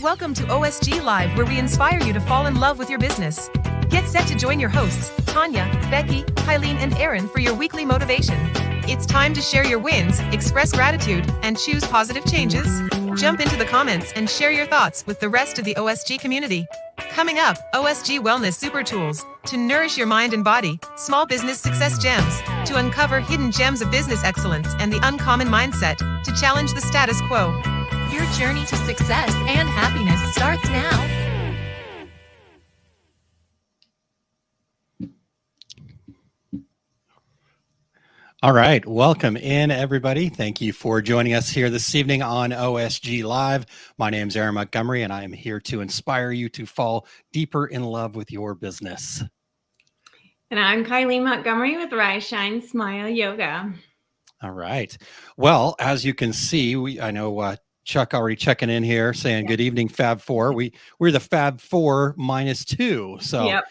Welcome to OSG Live, where we inspire you to fall in love with your business. Get set to join your hosts, Tanya, Becky, Kylene, and Aaron for your weekly motivation. It's time to share your wins, express gratitude, and choose positive changes. Jump into the comments and share your thoughts with the rest of the OSG community. Coming up, OSG Wellness Super Tools to nourish your mind and body, small business success gems to uncover hidden gems of business excellence, and the uncommon mindset to challenge the status quo. Your journey to success and happiness starts now. All right. Welcome in, everybody. Thank you for joining us here this evening on OSG Live. My name is Aaron Montgomery, and I am here to inspire you to fall deeper in love with your business. And I'm Kylene Montgomery with Rise, Shine, Smile Yoga. All right. Well, as you can see, I know Chuck already checking in here saying, good evening, Fab Four. We're the Fab Four -2. So yep.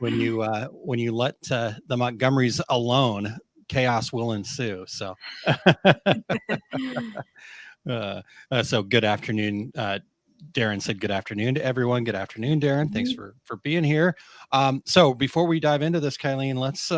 when you let the Montgomerys alone, chaos will ensue. So, so good afternoon. Darren said good afternoon to everyone. Good afternoon, Darren. Thanks for being here. So before we dive into this, Kylene, let's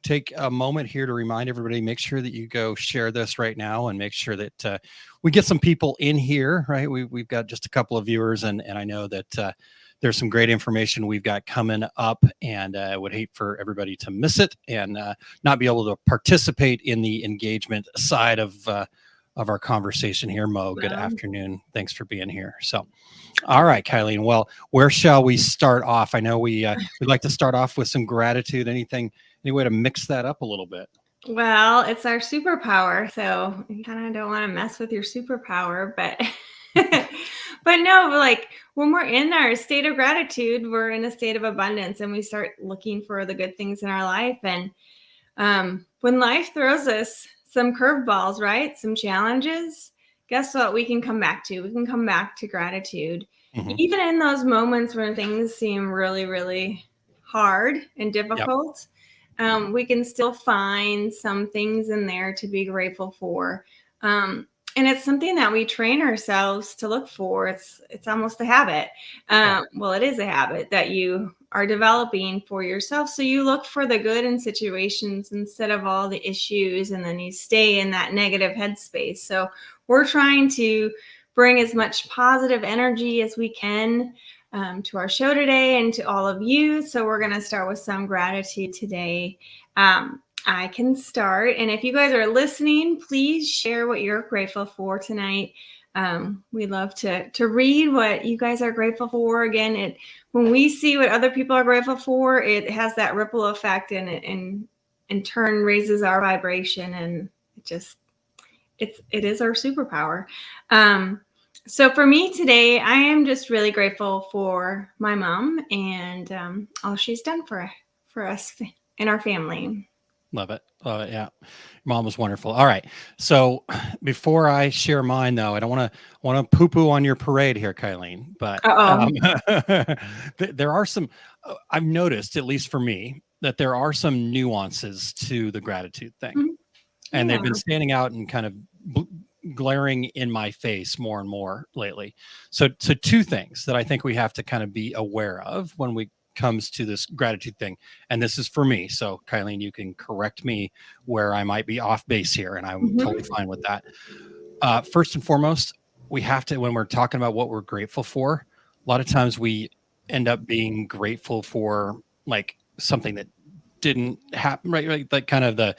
take a moment here to remind everybody, make sure that you go share this right now and make sure that we get some people in here, right? We've got just a couple of viewers, and I know that there's some great information we've got coming up, and I would hate for everybody to miss it and not be able to participate in the engagement side of our conversation here. Mo, good afternoon. Thanks for being here. So, all right, Kylene, well, where shall we start off? I know we'd like to start off with some gratitude. Any way to mix that up a little bit? Well, it's our superpower, so you kind of don't want to mess with your superpower, but but no, like when we're in our state of gratitude, we're in a state of abundance, and we start looking for the good things in our life. And when life throws us some curveballs, right, some challenges, guess what? We can come back to. We can come back to gratitude, even in those moments when things seem really, really hard and difficult. Yep. We can still find some things in there to be grateful for. And it's something that we train ourselves to look for. It's almost a habit. Well, it is a habit that you are developing for yourself. So you look for the good in situations instead of all the issues, and then you stay in that negative headspace. So we're trying to bring as much positive energy as we can to our show today and to all of you. So we're going to start with some gratitude today. I can start. And if you guys are listening, please share what you're grateful for tonight. We love to read what you guys are grateful for. Again, when we see what other people are grateful for, it has that ripple effect, and it in turn raises our vibration, and it is our superpower. So for me today, I am just really grateful for my mom and all she's done for us and our family. Love it. Yeah. Mom was wonderful. All right. So before I share mine, though, I don't want to poo-poo on your parade here, Kylene, but there are some, I've noticed, at least for me, that there are some nuances to the gratitude thing. And they've been standing out and kind of glaring in my face more and more lately. So two things that I think we have to kind of be aware of when we comes to this gratitude thing. And this is for me. So Kylene, you can correct me where I might be off base here, and I'm totally fine with that. First and foremost, we have to, when we're talking about what we're grateful for, a lot of times we end up being grateful for like something that didn't happen, right? Like kind of the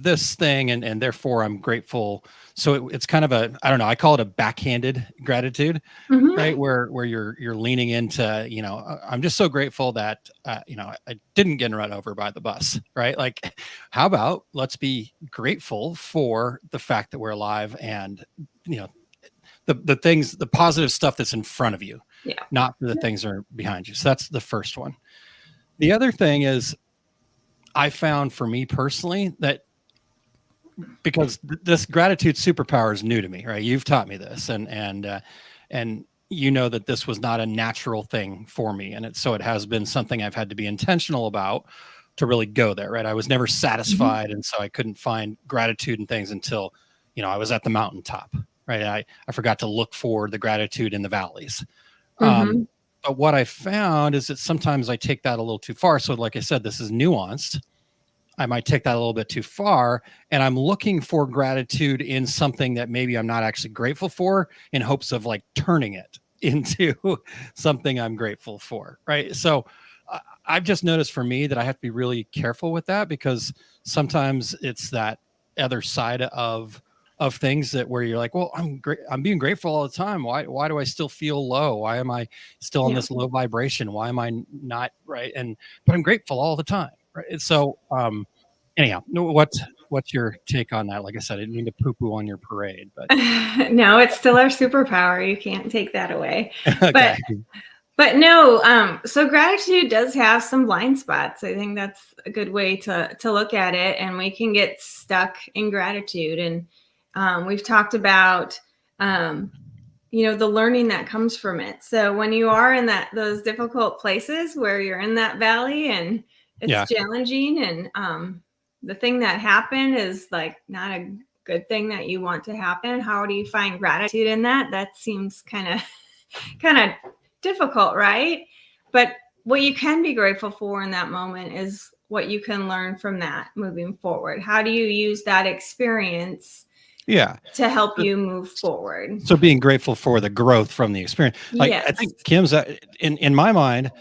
this thing, and therefore I'm grateful. So it's kind of I don't know, I call it a backhanded gratitude, right? Where you're leaning into, I'm just so grateful that, I didn't get run over by the bus, right? Like, how about let's be grateful for the fact that we're alive and, the things, the positive stuff that's in front of you, not the things that are behind you. So that's the first one. The other thing is, I found for me personally that because this gratitude superpower is new to me, right? You've taught me this, and you know that this was not a natural thing for me, and so it has been something I've had to be intentional about to really go there, right? I was never satisfied, and so I couldn't find gratitude and things until I was at the mountaintop, right? I forgot to look for the gratitude in the valleys. Mm-hmm. But what I found is that sometimes I take that a little too far. So like I said, this is nuanced. I might take that a little bit too far, and I'm looking for gratitude in something that maybe I'm not actually grateful for, in hopes of like turning it into something I'm grateful for. Right. So I've just noticed for me that I have to be really careful with that, because sometimes it's that other side of things that where you're like, well, I'm being grateful all the time. Why do I still feel low? Why am I still in this low vibration? Why am I not right? But I'm grateful all the time. Right. And so anyhow, what's your take on that? Like I said, I didn't mean to poo-poo on your parade, but No, it's still our superpower. You can't take that away. okay. But no, so gratitude does have some blind spots. I think that's a good way to look at it. And we can get stuck in gratitude. And we've talked about, the learning that comes from it. So when you are in those difficult places where you're in that valley and it's challenging, and the thing that happened is like not a good thing that you want to happen, how do you find gratitude in that? That seems kind of difficult, right? But what you can be grateful for in that moment is what you can learn from that moving forward. How do you use that experience to help you move forward? So being grateful for the growth from the experience. Like, yes. I think Kim's in my mind,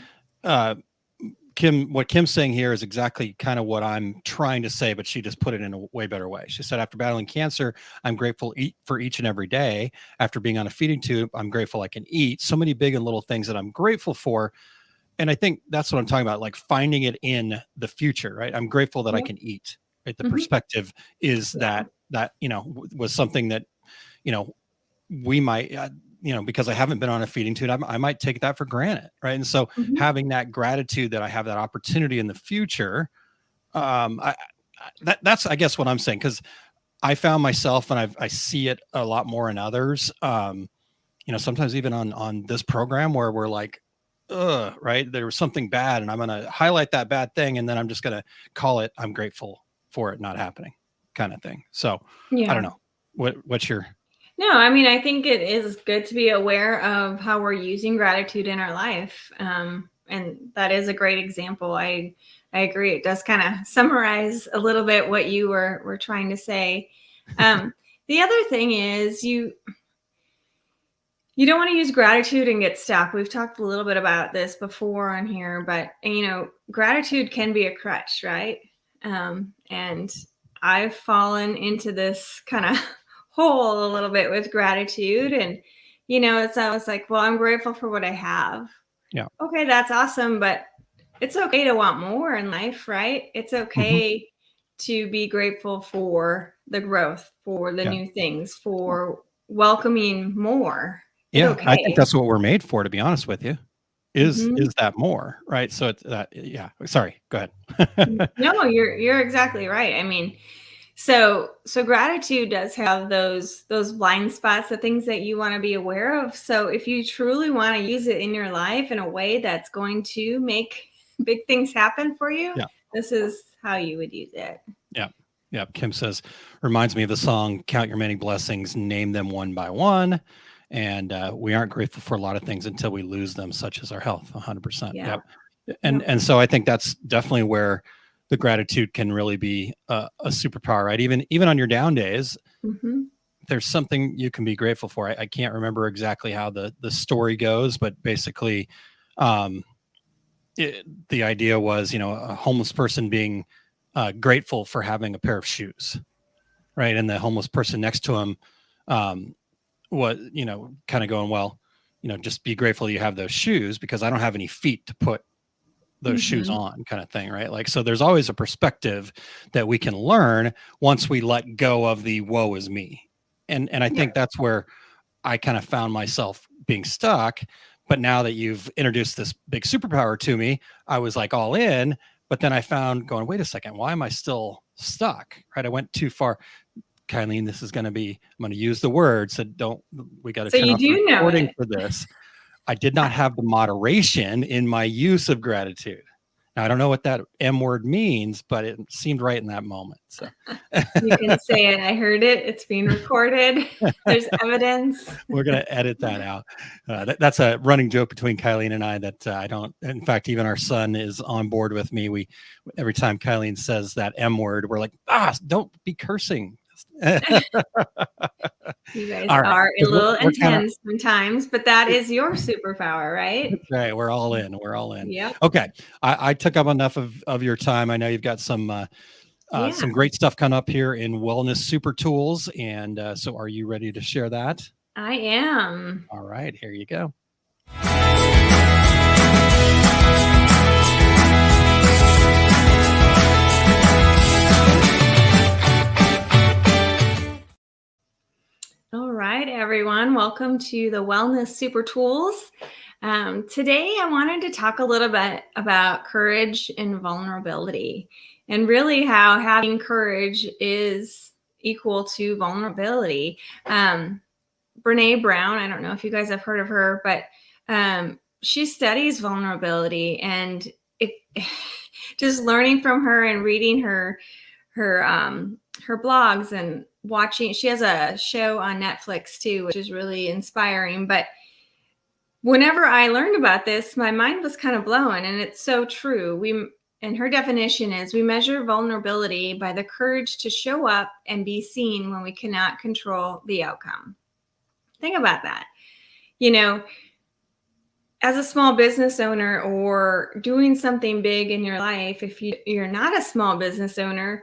what Kim's saying here is exactly kind of what I'm trying to say, but she just put it in a way better way. She said, after battling cancer, I'm grateful for each and every day. After being on a feeding tube, I'm grateful I can eat. So many big and little things that I'm grateful for. And I think that's what I'm talking about, like finding it in the future, right? I'm grateful that I can eat, right? The perspective is that, was something that, we might, because I haven't been on a feeding tube, I might take that for granted. Right. And so having that gratitude that I have that opportunity in the future, that's, I guess, what I'm saying. Cause I found myself, and I see it a lot more in others, sometimes even on this program where we're like, right, there was something bad and I'm going to highlight that bad thing. And then I'm just going to call it, I'm grateful for it not happening, kind of thing. So I don't know. What's your... No, I mean, I think it is good to be aware of how we're using gratitude in our life. And that is a great example. I agree. It does kind of summarize a little bit what you were trying to say. The other thing is you don't want to use gratitude and get stuck. We've talked a little bit about this before on here, but gratitude can be a crutch, right? And I've fallen into this kind of hole a little bit with gratitude. And, it's almost like, well, I'm grateful for what I have. Yeah. Okay, that's awesome. But it's okay to want more in life, right? It's okay to be grateful for the growth, for the new things, for welcoming more. Yeah, okay. I think that's what we're made for, to be honest with you, is that more, right? So it's that, sorry, go ahead. No, you're exactly right. I mean, so gratitude does have those blind spots, the things that you want to be aware of. So if you truly want to use it in your life in a way that's going to make big things happen for you, this is how you would use it. Yeah. Yeah. Kim says, reminds me of the song, Count Your Many Blessings, Name Them One by One. And we aren't grateful for a lot of things until we lose them, such as our health. 100%. Yeah. Yep. And so I think that's definitely where the gratitude can really be a superpower, right? Even on your down days, there's something you can be grateful for. I can't remember exactly how the story goes, but basically the idea was, a homeless person being grateful for having a pair of shoes, right? And the homeless person next to him was, kind of going, well, just be grateful you have those shoes because I don't have any feet to put those shoes on, kind of thing, right? Like, so there's always a perspective that we can learn once we let go of the woe is me. And I think that's where I kind of found myself being stuck. But now that you've introduced this big superpower to me, I was like all in, but then I found going, wait a second, why am I still stuck? Right? I went too far. Kylene, this is going to be, I'm going to use the words that we got to turn off the recording for this. I did not have the moderation in my use of gratitude. Now, I don't know what that M word means, but it seemed right in that moment. So You can say it. I heard it. It's being recorded. There's evidence. we're going to edit that out. That's a running joke between Kylene and I that I don't, in fact, even our son is on board with me. Every time Kylene says that M word, we're like, don't be cursing. You guys All right. are a little We're intense sometimes, but that is your superpower, right? Right. We're all in. We're all in. Yep. Okay. I took up enough of your time. I know you've got some great stuff coming up here in Wellness Super Tools. And so are you ready to share that? I am. All right. Here you go. All right, everyone. Welcome to the Wellness Super Tools. Today, I wanted to talk a little bit about courage and vulnerability, and really how having courage is equal to vulnerability. Brene Brown, I don't know if you guys have heard of her, but she studies vulnerability, and just learning from her and reading her blogs and watching. She has a show on Netflix too, which is really inspiring. But whenever I learned about this, my mind was kind of blown, and it's so true. And her definition is we measure vulnerability by the courage to show up and be seen when we cannot control the outcome. Think about that. As a small business owner or doing something big in your life, if you're not a small business owner,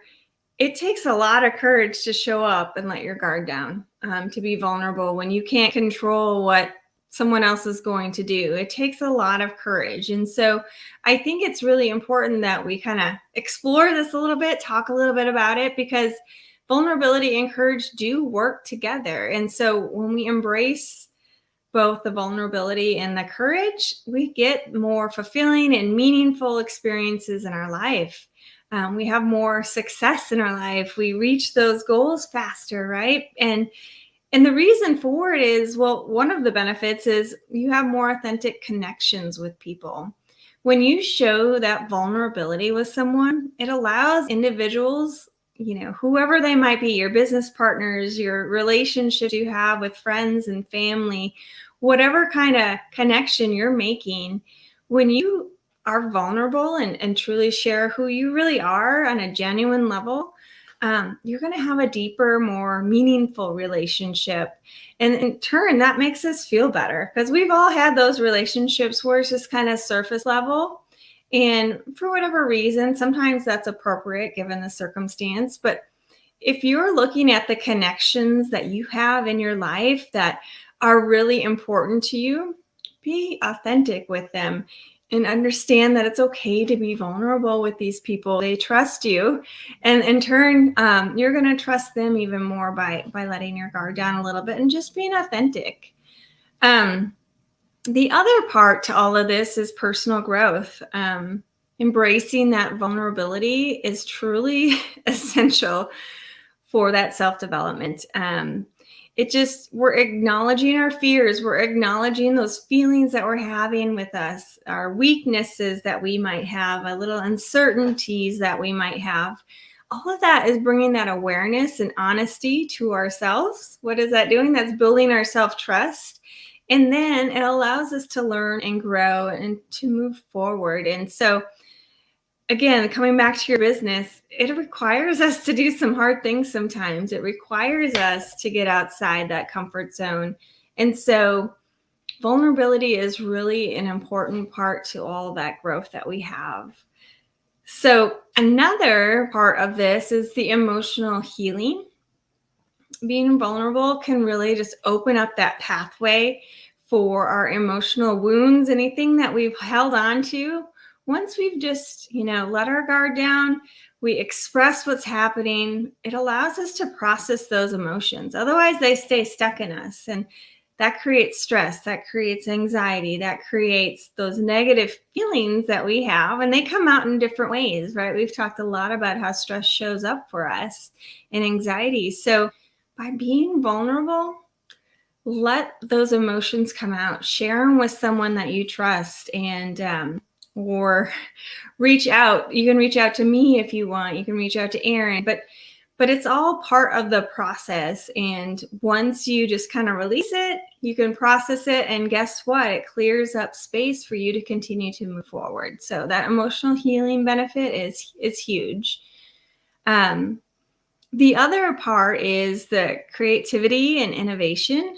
it takes a lot of courage to show up and let your guard down, to be vulnerable when you can't control what someone else is going to do. It takes a lot of courage. And so I think it's really important that we kind of explore this a little bit, talk a little bit about it, because vulnerability and courage do work together. And so when we embrace both the vulnerability and the courage, we get more fulfilling and meaningful experiences in our life. We have more success in our life. We reach those goals faster, right? And the reason for it is, well, one of the benefits is you have more authentic connections with people. When you show that vulnerability with someone, it allows individuals, whoever they might be, your business partners, your relationships you have with friends and family, whatever kind of connection you're making, when you are vulnerable and truly share who you really are on a genuine level, you're going to have a deeper, more meaningful relationship. And in turn, that makes us feel better, because we've all had those relationships where it's just kind of surface level. And for whatever reason, sometimes that's appropriate given the circumstance. But if you're looking at the connections that you have in your life that are really important to you, be authentic with them. And understand that it's okay to be vulnerable with these people. They trust you. And in turn, you're going to trust them even more by letting your guard down a little bit and just being authentic. The other part to all of this is personal growth. Embracing that vulnerability is truly essential for that self-development. We're acknowledging our fears. We're acknowledging those feelings that we're having with us, our weaknesses that we might have, a little uncertainties that we might have. All of that is bringing that awareness and honesty to ourselves. What is that doing? That's building our self-trust. And then it allows us to learn and grow and to move forward. And so, again, coming back to your business, it requires us to do some hard things sometimes. It requires us to get outside that comfort zone. And so vulnerability is really an important part to all that growth that we have. So another part of this is the emotional healing. Being vulnerable can really just open up that pathway for our emotional wounds, anything that we've held on to. Once we've just, let our guard down, we express what's happening, it allows us to process those emotions. Otherwise, they stay stuck in us. And that creates stress, that creates anxiety, that creates those negative feelings that we have. And they come out in different ways, right? We've talked a lot about how stress shows up for us and anxiety. So by being vulnerable, let those emotions come out, share them with someone that you trust, and or reach out. You can reach out to me if you want. You can reach out to Aaron, but it's all part of the process. And once you just kind of release it, you can process it. And guess what? It clears up space for you to continue to move forward. So that emotional healing benefit is huge. The other part is the creativity and innovation.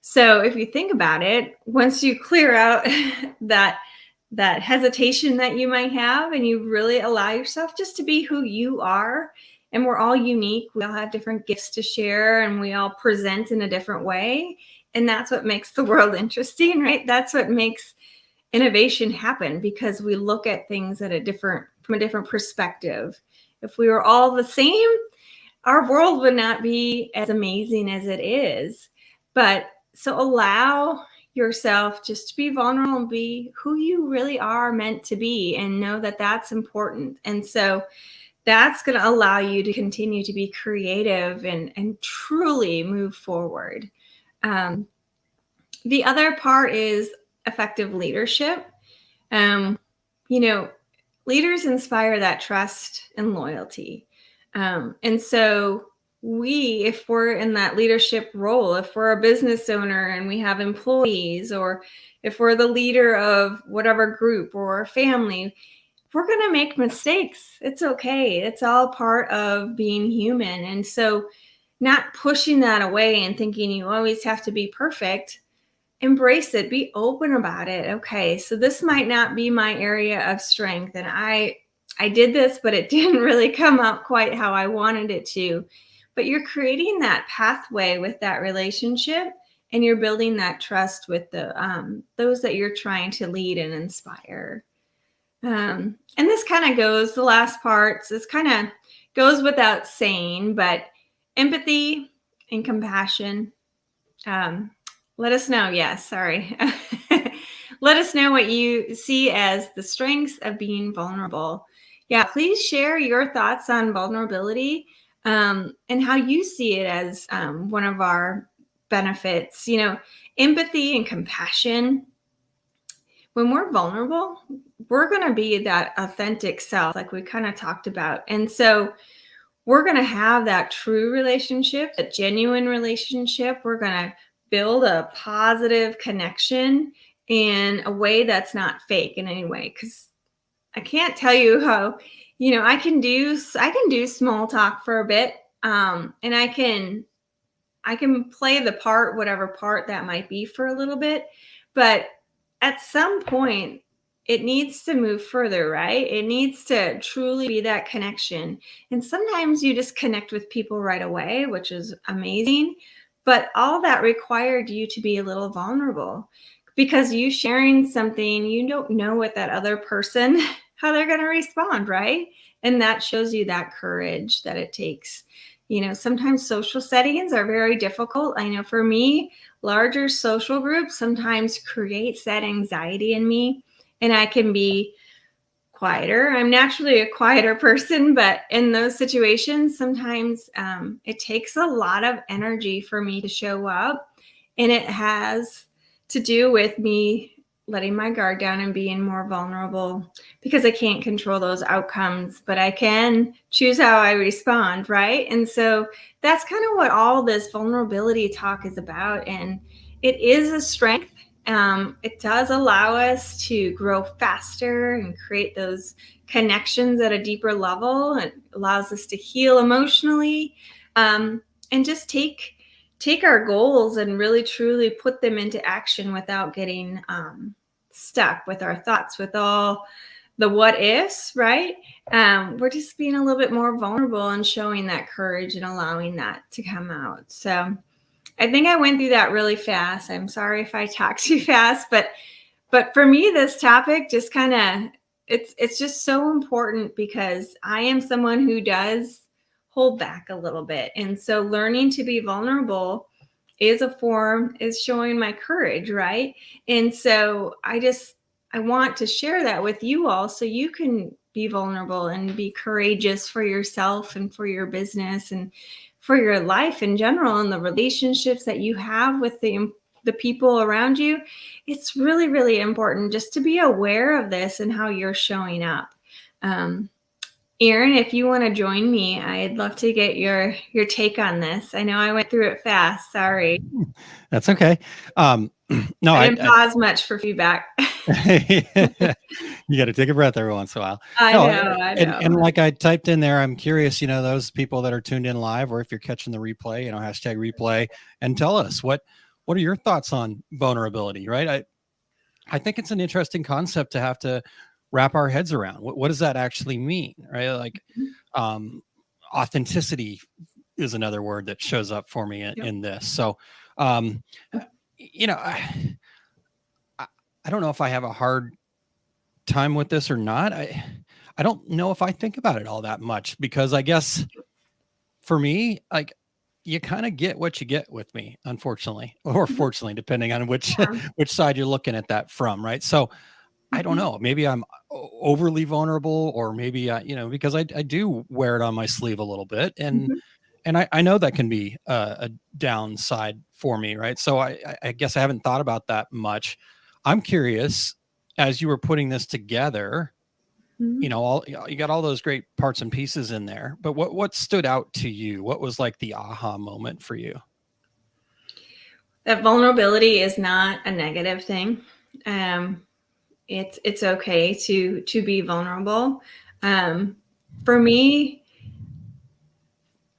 So if you think about it, once you clear out that hesitation that you might have, and you really allow yourself just to be who you are, and we're all unique. We all have different gifts to share, and we all present in a different way. And that's what makes the world interesting, right? That's what makes innovation happen, because we look at things from a different perspective. If we were all the same, our world would not be as amazing as it is. But so allow yourself just to be vulnerable and be who you really are meant to be, and know that that's important. And so that's going to allow you to continue to be creative and truly move forward. The other part is effective leadership. Leaders inspire that trust and loyalty. And so if we're in that leadership role, if we're a business owner and we have employees, or if we're the leader of whatever group or family, we're going to make mistakes. It's okay. It's all part of being human. And so not pushing that away and thinking you always have to be perfect. Embrace it. Be open about it. Okay, so this might not be my area of strength, and I did this, but it didn't really come out quite how I wanted it to. But you're creating that pathway with that relationship, and you're building that trust with those that you're trying to lead and inspire. And this kind of goes, the last part, this kind of goes without saying, but empathy and compassion. Let us know. Yes, sorry. Let us know what you see as the strengths of being vulnerable. Yeah, please share your thoughts on vulnerability, and how you see it as one of our benefits. Empathy and compassion. When we're vulnerable, we're going to be that authentic self, like we kind of talked about. And so we're going to have that true relationship, a genuine relationship. We're going to build a positive connection in a way that's not fake in any way. Because I can't tell you how, I can do small talk for a bit, and I can play the part, whatever part that might be, for a little bit, but at some point it needs to move further, right? It needs to truly be that connection. And sometimes you just connect with people right away, which is amazing. But all that required you to be a little vulnerable, because you sharing something, you don't know what that other person, how they're going to respond, right? And that shows you that courage that it takes. Sometimes social settings are very difficult. I know for me, larger social groups sometimes creates that anxiety in me, and I can be quieter. I'm naturally a quieter person, but in those situations, sometimes it takes a lot of energy for me to show up, and it has to do with me letting my guard down and being more vulnerable, because I can't control those outcomes, but I can choose how I respond, right? And so that's kind of what all this vulnerability talk is about. And it is a strength. It does allow us to grow faster and create those connections at a deeper level. It allows us to heal emotionally, and just take our goals and really truly put them into action without getting stuck with our thoughts, with all the what ifs, right? We're just being a little bit more vulnerable and showing that courage and allowing that to come out. So I think I went through that really fast. I'm sorry if I talked too fast, but for me, this topic just kind of, it's just so important, because I am someone who does hold back a little bit. And so learning to be vulnerable is showing my courage, right? And so I want to share that with you all, so you can be vulnerable and be courageous for yourself and for your business and for your life in general, and the relationships that you have with the the people around you, it's really, really important just to be aware of this and how you're showing up. Aaron, if you want to join me, I'd love to get your take on this. I know I went through it fast. Sorry. That's okay. No, I didn't pause much for feedback. You got to take a breath every once in a while. I know. And like I typed in there, I'm curious, those people that are tuned in live, or if you're catching the replay, hashtag replay, and tell us what are your thoughts on vulnerability, right? I think it's an interesting concept to have to wrap our heads around. What does that actually mean, right? Like, authenticity is another word that shows up for me in this. So, I don't know if I have a hard time with this or not. I don't know if I think about it all that much, because I guess for me, like, you kind of get what you get with me, unfortunately, or fortunately, depending on which side you're looking at that from, right? So I don't know, maybe I'm overly vulnerable, or maybe because I do wear it on my sleeve a little bit, and I know that can be a downside for me, right? So I guess I haven't thought about that much. I'm curious, as you were putting this together, you got all those great parts and pieces in there, but what stood out to you? What was like the aha moment for you? That vulnerability is not a negative thing. It's okay to be vulnerable. For me,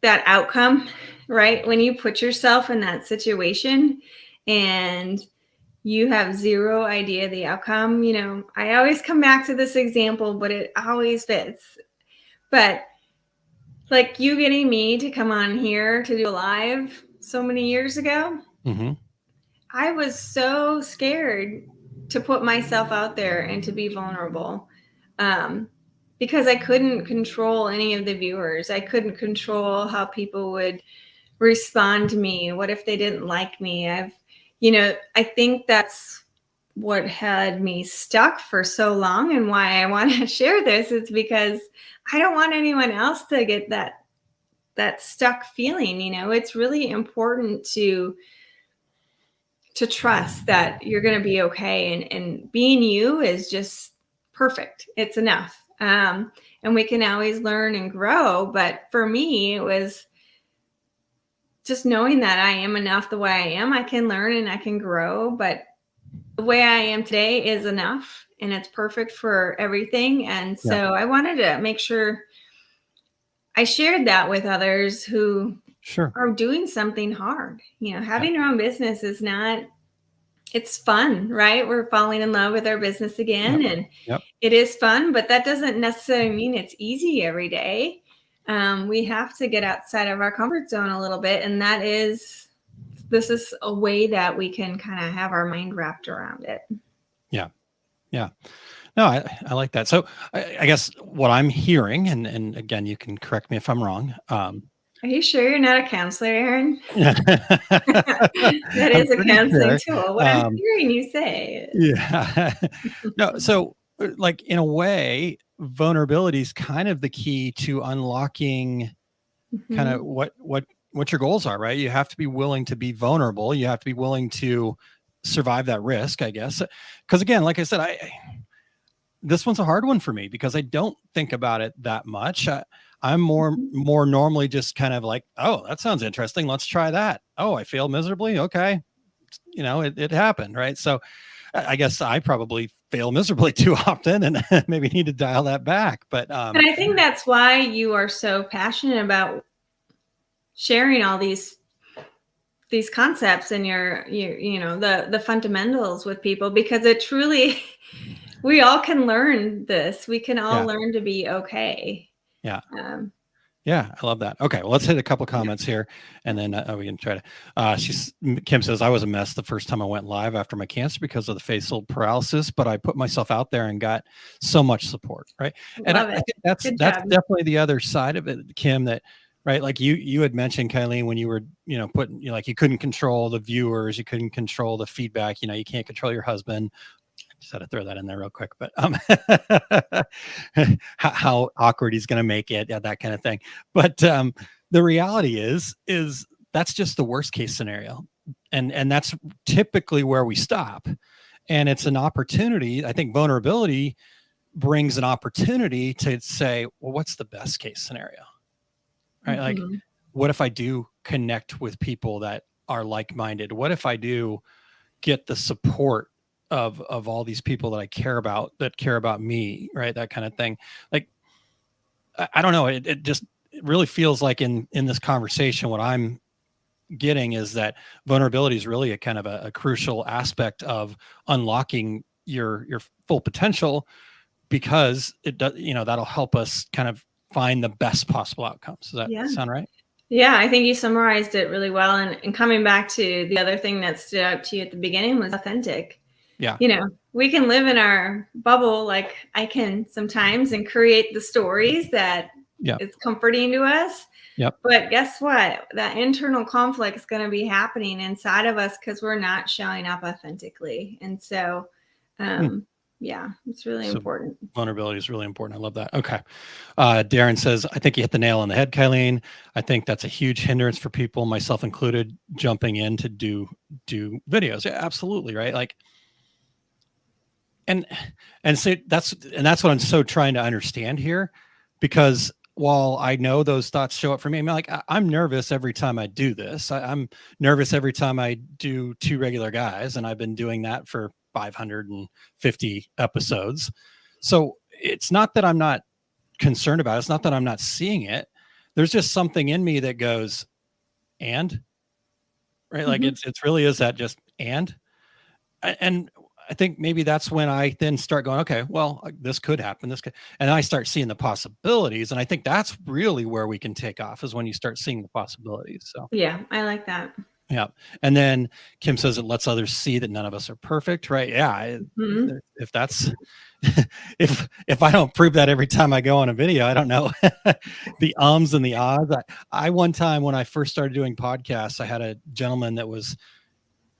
that outcome, right? When you put yourself in that situation and you have zero idea the outcome, I always come back to this example, but it always fits. But like you getting me to come on here to do a live so many years ago, I was so scared to put myself out there and to be vulnerable, because I couldn't control any of the viewers. I couldn't control how people would respond to me. What if they didn't like me? I think that's what had me stuck for so long, and why I want to share this is because I don't want anyone else to get that stuck feeling. It's really important to trust that you're going to be okay, and being you is just perfect. It's enough. And we can always learn and grow. But for me, it was just knowing that I am enough the way I am. I can learn and I can grow, but the way I am today is enough, and it's perfect for everything. And so I wanted to make sure I shared that with others who are doing something hard. Having your own business is not, it's fun, right? We're falling in love with our business again, and it is fun, but that doesn't necessarily mean it's easy every day. We have to get outside of our comfort zone a little bit. And this is a way that we can kind of have our mind wrapped around it. Yeah. No, I like that. So I guess what I'm hearing, and again, you can correct me if I'm wrong. Are you sure you're not a counselor, Aaron? That is a counseling tool. What I'm hearing you say. No, so like, in a way, vulnerability is kind of the key to unlocking kind of what your goals are, right? You have to be willing to be vulnerable. You have to be willing to survive that risk, I guess. Because again, like I said, this one's a hard one for me because I don't think about it that much. I'm more normally just kind of like, oh, that sounds interesting. Let's try that. Oh, I failed miserably. Okay. It happened. Right. So I guess I probably fail miserably too often, and maybe need to dial that back. But and I think that's why you are so passionate about sharing all these concepts and your the fundamentals with people, because it truly, we all can learn this. We can all learn to be okay. Yeah, I love that. Okay, well, let's hit a couple comments here, and then we can try to. Kim says, I was a mess the first time I went live after my cancer because of the facial paralysis, but I put myself out there and got so much support, right? And I think that's definitely the other side of it, Kim. That right, like you had mentioned, Kylene, when you were putting, like, you couldn't control the viewers, you couldn't control the feedback. You can't control your husband. Just had to throw that in there real quick, but how awkward he's going to make it, that kind of thing. But the reality is that's just the worst case scenario. and that's typically where we stop. And it's an opportunity. I think vulnerability brings an opportunity to say, well, what's the best case scenario? Right? Like, what if I do connect with people that are like-minded? What if I do get the support of all these people that I care about, that care about me, right? That kind of thing. Like, I don't know. It really feels like in this conversation, what I'm getting is that vulnerability is really a kind of a crucial aspect of unlocking your full potential, because it does, that'll help us kind of find the best possible outcomes. Does that sound right? Yeah, I think you summarized it really well. And coming back to the other thing that stood out to you at the beginning was authentic. Yeah. We can live in our bubble, like I can sometimes, and create the stories that it's comforting to us. Yep. But guess what? That internal conflict is going to be happening inside of us because we're not showing up authentically. And so, yeah, it's really important. Vulnerability is really important. I love that. Okay. Darren says, I think you hit the nail on the head, Kylene. I think that's a huge hindrance for people, myself included, jumping in to do videos. Yeah, absolutely. Right. Like, and so that's what I'm so trying to understand here, because while I know those thoughts show up for me, I'm nervous every time I do this. I'm nervous every time I do 2 regular guys, and I've been doing that for 550 episodes. So it's not that I'm not concerned about it. It's not that I'm not seeing it. There's just something in me that goes, and right. Like it's really is that just, and I think maybe that's when I then start going, okay, well, this could happen. And I start seeing the possibilities. And I think that's really where we can take off, is when you start seeing the possibilities. So yeah, I like that. Yeah. And then Kim says it lets others see that none of us are perfect, right? Yeah. If that's, if I don't prove that every time I go on a video, I don't know. The ums and the ahs. I one time when I first started doing podcasts, I had a gentleman that was,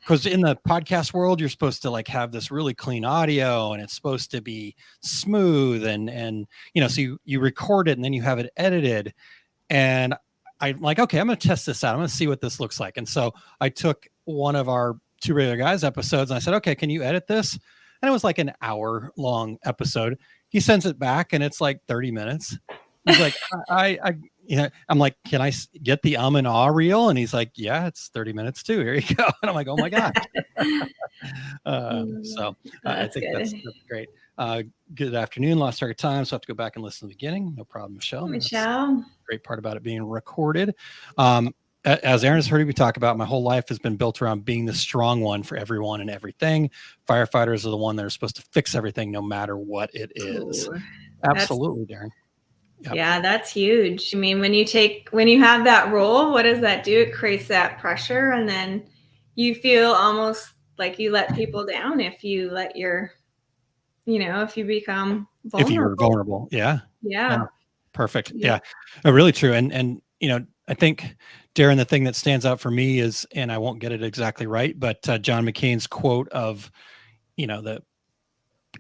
because in the podcast world, you're supposed to like have this really clean audio, and it's supposed to be smooth, and so you record it and then you have it edited. And I'm like, okay, I'm going to test this out. I'm going to see what this looks like. And so I took one of our 2 regular guys episodes and I said, okay, can you edit this? And it was like an hour long episode. He sends it back and it's like 30 minutes. He's like, I'm like, can I get the and ah reel? And he's like, yeah, it's 30 minutes too. Here you go. And I'm like, oh my God. I think that's great. Good afternoon. Lost track of time, so I have to go back and listen to the beginning. No problem, Michelle. Michelle. Great part about it being recorded. As Aaron has heard me talk about, my whole life has been built around being the strong one for everyone and everything. Firefighters are the one that are supposed to fix everything no matter what it is. Ooh, absolutely, Darren. Yep. Yeah, that's huge. I mean, when you have that role, what does that do? It creates that pressure, and then you feel almost like you let people down if you let if you become vulnerable. If you're vulnerable. Yeah. Yeah. Perfect. Yeah. Really true. And I think, Darren, the thing that stands out for me is, and I won't get it exactly right, but John McCain's quote of, the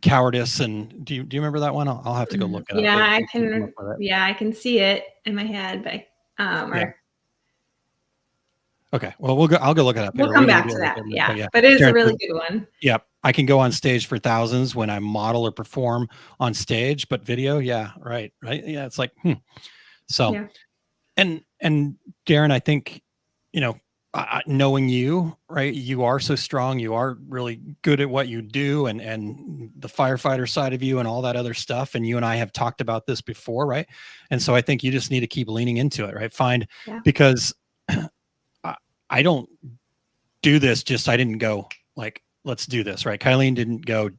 cowardice. And do you remember that one? I'll have to go look it up. Yeah, I can. Yeah, I can see it in my head, but okay. Well, I'll go look it up. We'll come back to that. Yeah. But it is a really good one. Yeah. I can go on stage for thousands when I model or perform on stage, but video. Yeah. Right. Yeah. It's like, So, and Darren, I think, knowing you, right, you are so strong, you are really good at what you do, and the firefighter side of you and all that other stuff. And you and I have talked about this before, right? And so I think you just need to keep leaning into it, right? Because I don't do this I didn't go like, let's do this, right? Kylene didn't go,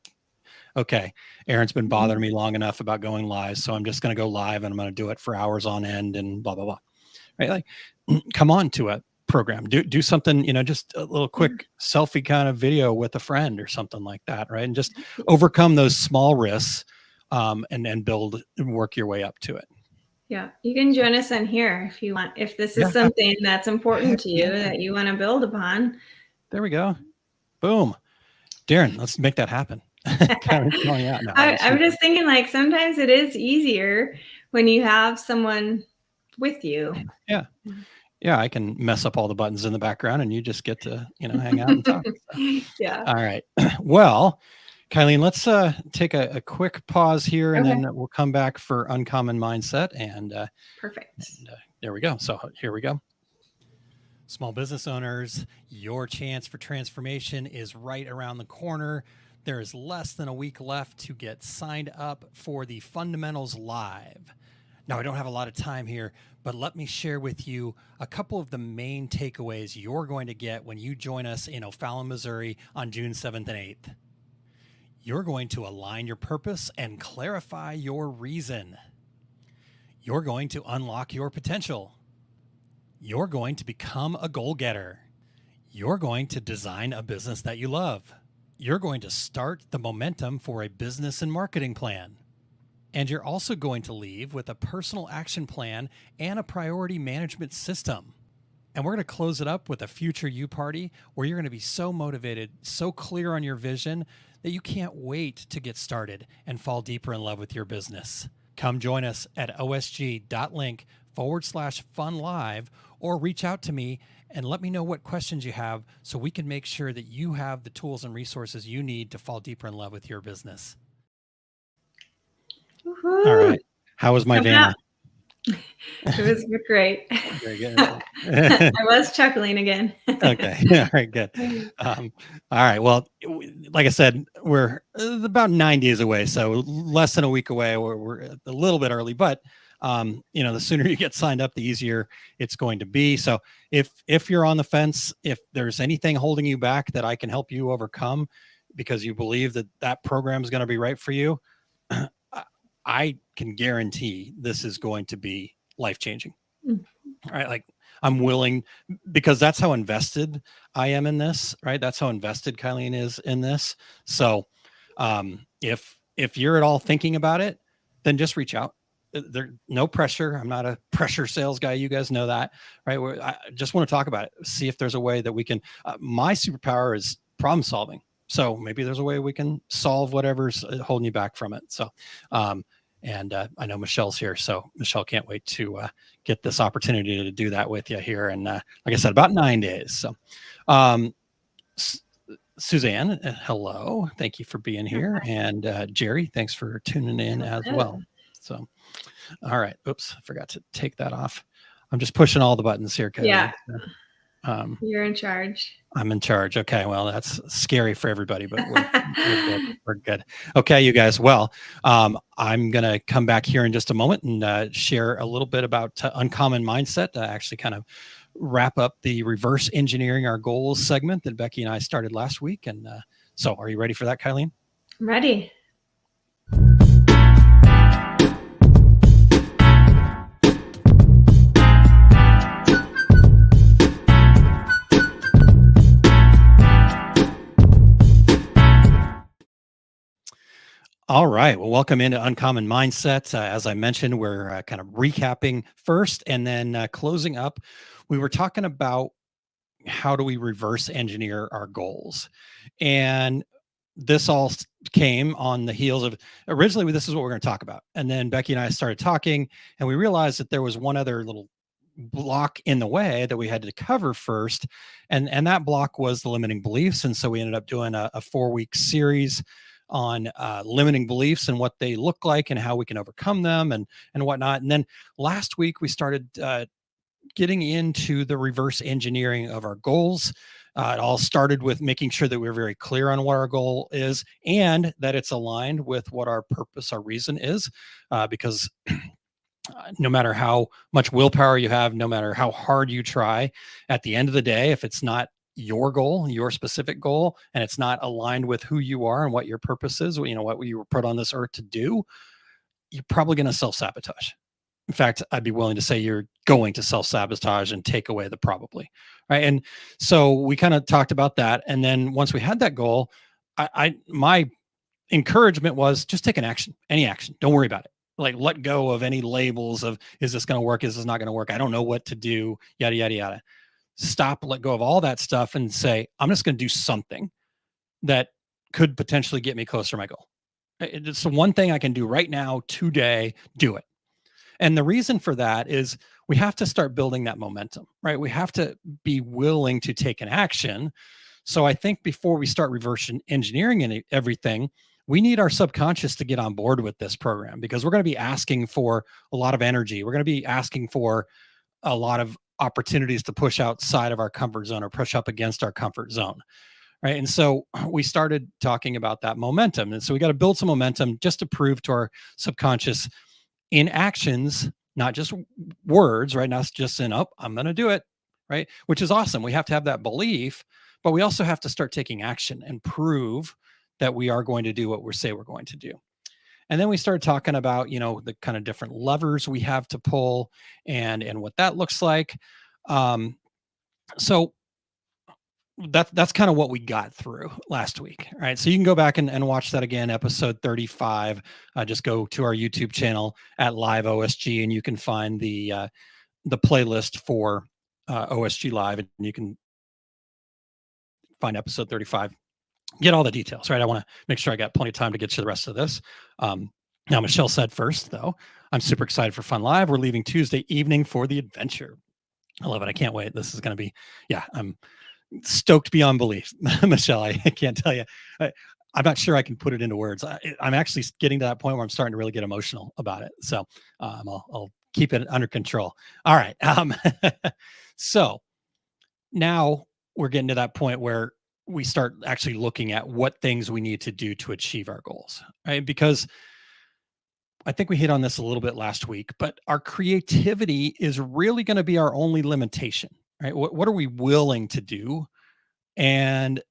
okay, Aaron's been bothering me long enough about going live, so I'm just going to go live and I'm going to do it for hours on end and blah, blah, blah, right? Like, come on to a program, do something, just a little quick selfie kind of video with a friend or something like that, right? And just overcome those small risks, and build and work your way up to it. Yeah, you can join us on here if you want, if this is something that's important to you that you want to build upon. There we go. Boom. Darren, let's make that happen. I'm just thinking, like, sometimes it is easier when you have someone with you. Yeah. Yeah, I can mess up all the buttons in the background and you just get to, hang out and talk. So. Yeah. All right. Well, Kylene, let's take a quick pause here and Okay. then we'll come back for Uncommon Mindset. And, Perfect. there we go. So here we go. Small business owners, your chance for transformation is right around the corner. There is less than a week left to get signed up for the Fundamentals Live. Now, I don't have a lot of time here, but let me share with you a couple of the main takeaways you're going to get when you join us in O'Fallon, Missouri on June 7th and 8th. You're going to align your purpose and clarify your reason. You're going to unlock your potential. You're going to become a goal-getter. You're going to design a business that you love. You're going to start the momentum for a business and marketing plan. And you're also going to leave with a personal action plan and a priority management system. And we're going to close it up with a future you party where you're going to be so motivated, so clear on your vision that you can't wait to get started and fall deeper in love with your business. Come join us at osg.link/funlive or reach out to me and let me know what questions you have so we can make sure that you have the tools and resources you need to fall deeper in love with your business. Woo-hoo. All right. How was my Vanna? It was great. Very good. I was chuckling again. Okay. All right. Good. All right. Well, like I said, we're about 9 days away, so less than a week away. We're a little bit early, but the sooner you get signed up, the easier it's going to be. So if you're on the fence, if there's anything holding you back that I can help you overcome because you believe that program is going to be right for you, I can guarantee this is going to be life-changing. Right? Like I'm willing, because that's how invested I am in this, right? That's how invested Kylene is in this. So if you're at all thinking about it, then just reach out. There's no pressure. I'm not a pressure sales guy. You guys know that, right? I just want to talk about it. See if there's a way that we can, my superpower is problem solving. So maybe there's a way we can solve whatever's holding you back from it. So, and I know Michelle's here, so Michelle can't wait to get this opportunity to do that with you here. And like I said, about 9 days. So, Suzanne, hello. Thank you for being here. And Jerry, thanks for tuning in as well. So, all right. Oops, I forgot to take that off. I'm just pushing all the buttons here, Kevin. Yeah. You're in charge. I'm in charge. Okay. Well, that's scary for everybody, but we're good. We're good. Okay, you guys. Well, I'm going to come back here in just a moment and share a little bit about Uncommon Mindset to actually kind of wrap up the reverse engineering our goals segment that Becky and I started last week. And so are you ready for that, Kylene? I'm ready. All right. Well, welcome into Uncommon Mindset. As I mentioned, we're kind of recapping first and then closing up. We were talking about how do we reverse engineer our goals. And this all came on the heels of originally, this is what we're going to talk about. And then Becky and I started talking and we realized that there was one other little block in the way that we had to cover first. And that block was the limiting beliefs. And so we ended up doing a 4-week series on limiting beliefs and what they look like and how we can overcome them and whatnot. And then last week we started getting into the reverse engineering of our goals. It all started with making sure that we're very clear on what our goal is and that it's aligned with what our purpose, our reason is, because no matter how much willpower you have, no matter how hard you try, at the end of the day, if it's not your goal, your specific goal, and it's not aligned with who you are and what your purpose is, what you were put on this earth to do, you're probably going to self-sabotage. In fact, I'd be willing to say you're going to self-sabotage and take away the probably, right? And so we kind of talked about that. And then once we had that goal, my encouragement was just take an action, any action. Don't worry about it. Like let go of any labels of, is this going to work? Is this not going to work? I don't know what to do, yada, yada, yada. Stop, let go of all that stuff and say, I'm just going to do something that could potentially get me closer to my goal. It's the one thing I can do right now, today, do it. And the reason for that is we have to start building that momentum, right? We have to be willing to take an action. So I think before we start reverse engineering everything, we need our subconscious to get on board with this program, because we're going to be asking for a lot of energy. We're going to be asking for a lot of opportunities to push outside of our comfort zone or push up against our comfort zone. Right. And so we started talking about that momentum. And so we got to build some momentum just to prove to our subconscious in actions, not just words, right? Not just in, oh, I'm going to do it, right? Which is awesome. We have to have that belief, but we also have to start taking action and prove that we are going to do what we say we're going to do. And then we started talking about, the kind of different levers we have to pull and what that looks like. So that's kind of what we got through last week. Right. So you can go back and watch that again, episode 35. Just go to our YouTube channel at Live OSG, and you can find the playlist for OSG Live, and you can find episode 35. Get all the details, right? I want to make sure I got plenty of time to get to the rest of this. Now, Michelle said first, though, I'm super excited for Fun Live. We're leaving Tuesday evening for the adventure. I love it. I can't wait. This is going to be, I'm stoked beyond belief. Michelle, I can't tell you. I'm not sure I can put it into words. I'm actually getting to that point where I'm starting to really get emotional about it. So I'll keep it under control. All right. So now we're getting to that point where we start actually looking at what things we need to do to achieve our goals, right? Because I think we hit on this a little bit last week, but our creativity is really going to be our only limitation, right? What are we willing to do? And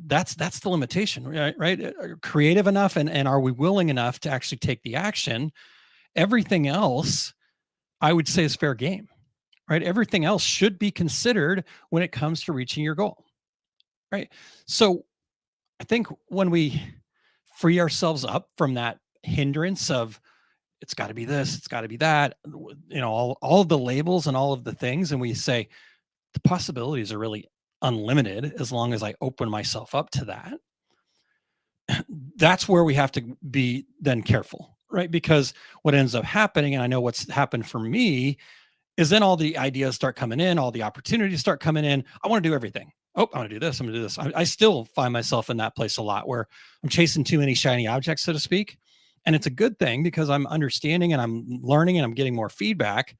that's the limitation, right? Creative enough, and are we willing enough to actually take the action? Everything else, I would say, is fair game, right? Everything else should be considered when it comes to reaching your goal, right? So I think when we free ourselves up from that hindrance of it's got to be this, it's got to be that, all of the labels and all of the things, and we say the possibilities are really unlimited as long as I open myself up to that. That's where we have to be then careful, right? Because what ends up happening, and I know what's happened for me, is then all the ideas start coming in, all the opportunities start coming in. I want to do everything. Oh, I want to do this. I'm going to do this. I still find myself in that place a lot where I'm chasing too many shiny objects, so to speak. And it's a good thing because I'm understanding and I'm learning and I'm getting more feedback.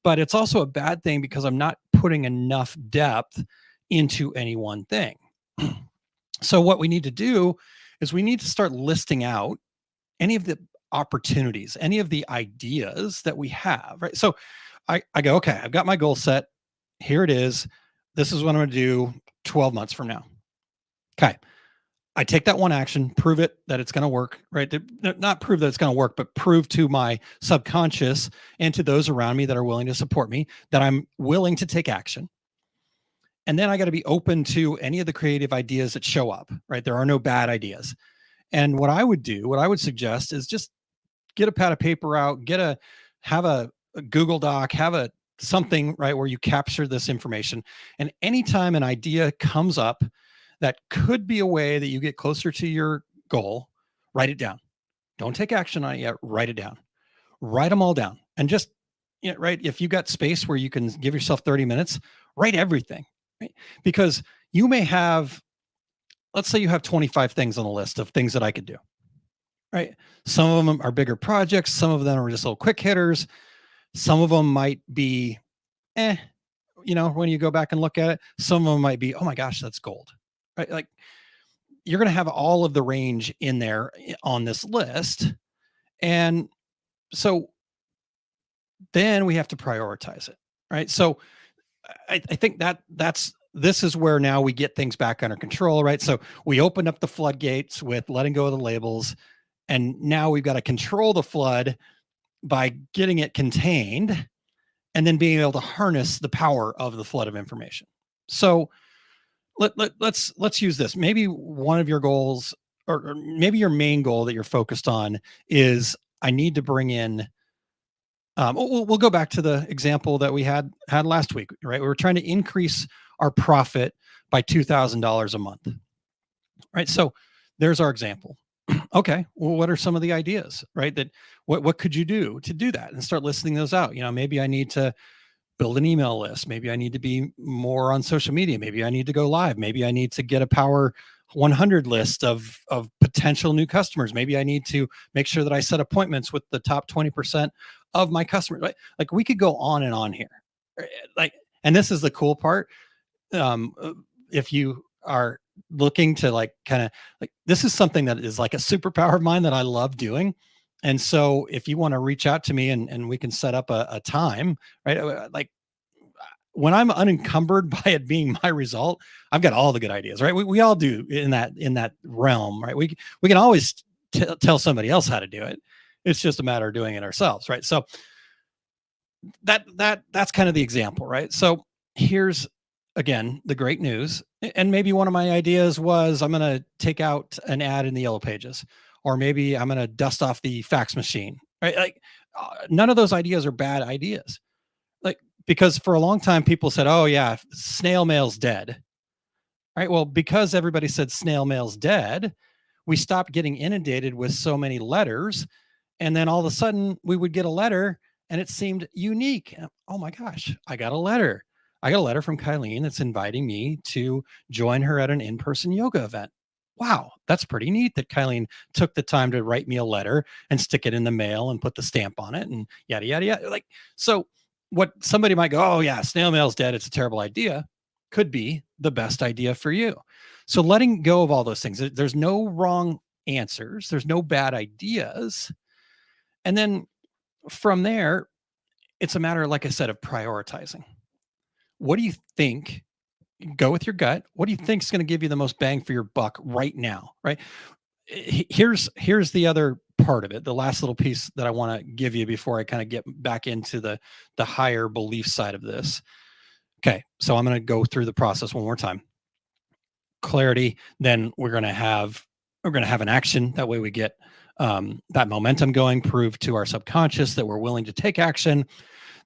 But it's also a bad thing because I'm not putting enough depth into any one thing. So what we need to do is we need to start listing out any of the opportunities, any of the ideas that we have, right? So I go, okay, I've got my goal set. Here it is. This is what I'm going to do 12 months from now. Okay. I take that one action, prove it that it's going to work, right? Not prove that it's going to work, but prove to my subconscious and to those around me that are willing to support me that I'm willing to take action. And then I got to be open to any of the creative ideas that show up, right? There are no bad ideas. And what I would suggest is just get a pad of paper out, have a Google Doc, have something, right, where you capture this information. And anytime an idea comes up that could be a way that you get closer to your goal, write it down. Don't take action on it yet. Write it down. Write them all down. And just, right, if you got space where you can give yourself 30 minutes, write everything, right? Because you may have, let's say you have 25 things on the list of things that I could do, right? Some of them are bigger projects. Some of them are just little quick hitters. Some of them might be, when you go back and look at it. Some of them might be, oh my gosh, that's gold. Right? Like you're going to have all of the range in there on this list. And so then we have to prioritize it. Right. So I think this is where now we get things back under control. Right. So we opened up the floodgates with letting go of the labels. And now we've got to control the flood by getting it contained and then being able to harness the power of the flood of information. So let's use this. Maybe one of your goals, or maybe your main goal that you're focused on is I need to bring in. We'll go back to the example that we had last week, right? We were trying to increase our profit by $2,000 a month, right? So there's our example. Okay, well, what are some of the ideas, right? That what could you do to do that, and start listing those out? Maybe I need to build an email list. Maybe I need to be more on social media. Maybe I need to go live. Maybe I need to get a Power 100 list of potential new customers. Maybe I need to make sure that I set appointments with the top 20% of my customers. Right? Like we could go on and on here. Like, and this is the cool part. If you are looking to like kind of like, this is something that is like a superpower of mine that I love doing. And so if you want to reach out to me and we can set up a time, right? Like when I'm unencumbered by it being my result, I've got all the good ideas, right? We all do in that realm, right? We can always tell somebody else how to do it. It's just a matter of doing it ourselves, right? So that's kind of the example, right? So here's again the great news. And maybe one of my ideas was I'm going to take out an ad in the yellow pages, or maybe I'm going to dust off the fax machine, right? Like none of those ideas are bad ideas. Like, because for a long time people said, oh yeah, snail mail's dead. Right? Well, because everybody said snail mail's dead, we stopped getting inundated with so many letters. And then all of a sudden we would get a letter and it seemed unique. Oh my gosh, I got a letter. I got a letter from Kylene that's inviting me to join her at an in-person yoga event. Wow, that's pretty neat that Kylene took the time to write me a letter and stick it in the mail and put the stamp on it and yada, yada, yada. Like, so what somebody might go, oh yeah, snail mail's dead, it's a terrible idea, could be the best idea for you. So letting go of all those things, there's no wrong answers, there's no bad ideas. And then from there, it's a matter, like I said, of prioritizing. What do you think? Go with your gut. What do you think is going to give you the most bang for your buck right now? Right. Here's the other part of it. The last little piece that I want to give you before I kind of get back into the higher belief side of this. Okay. So I'm going to go through the process one more time. Clarity. Then we're going to have an action. That way we get that momentum going, prove to our subconscious that we're willing to take action.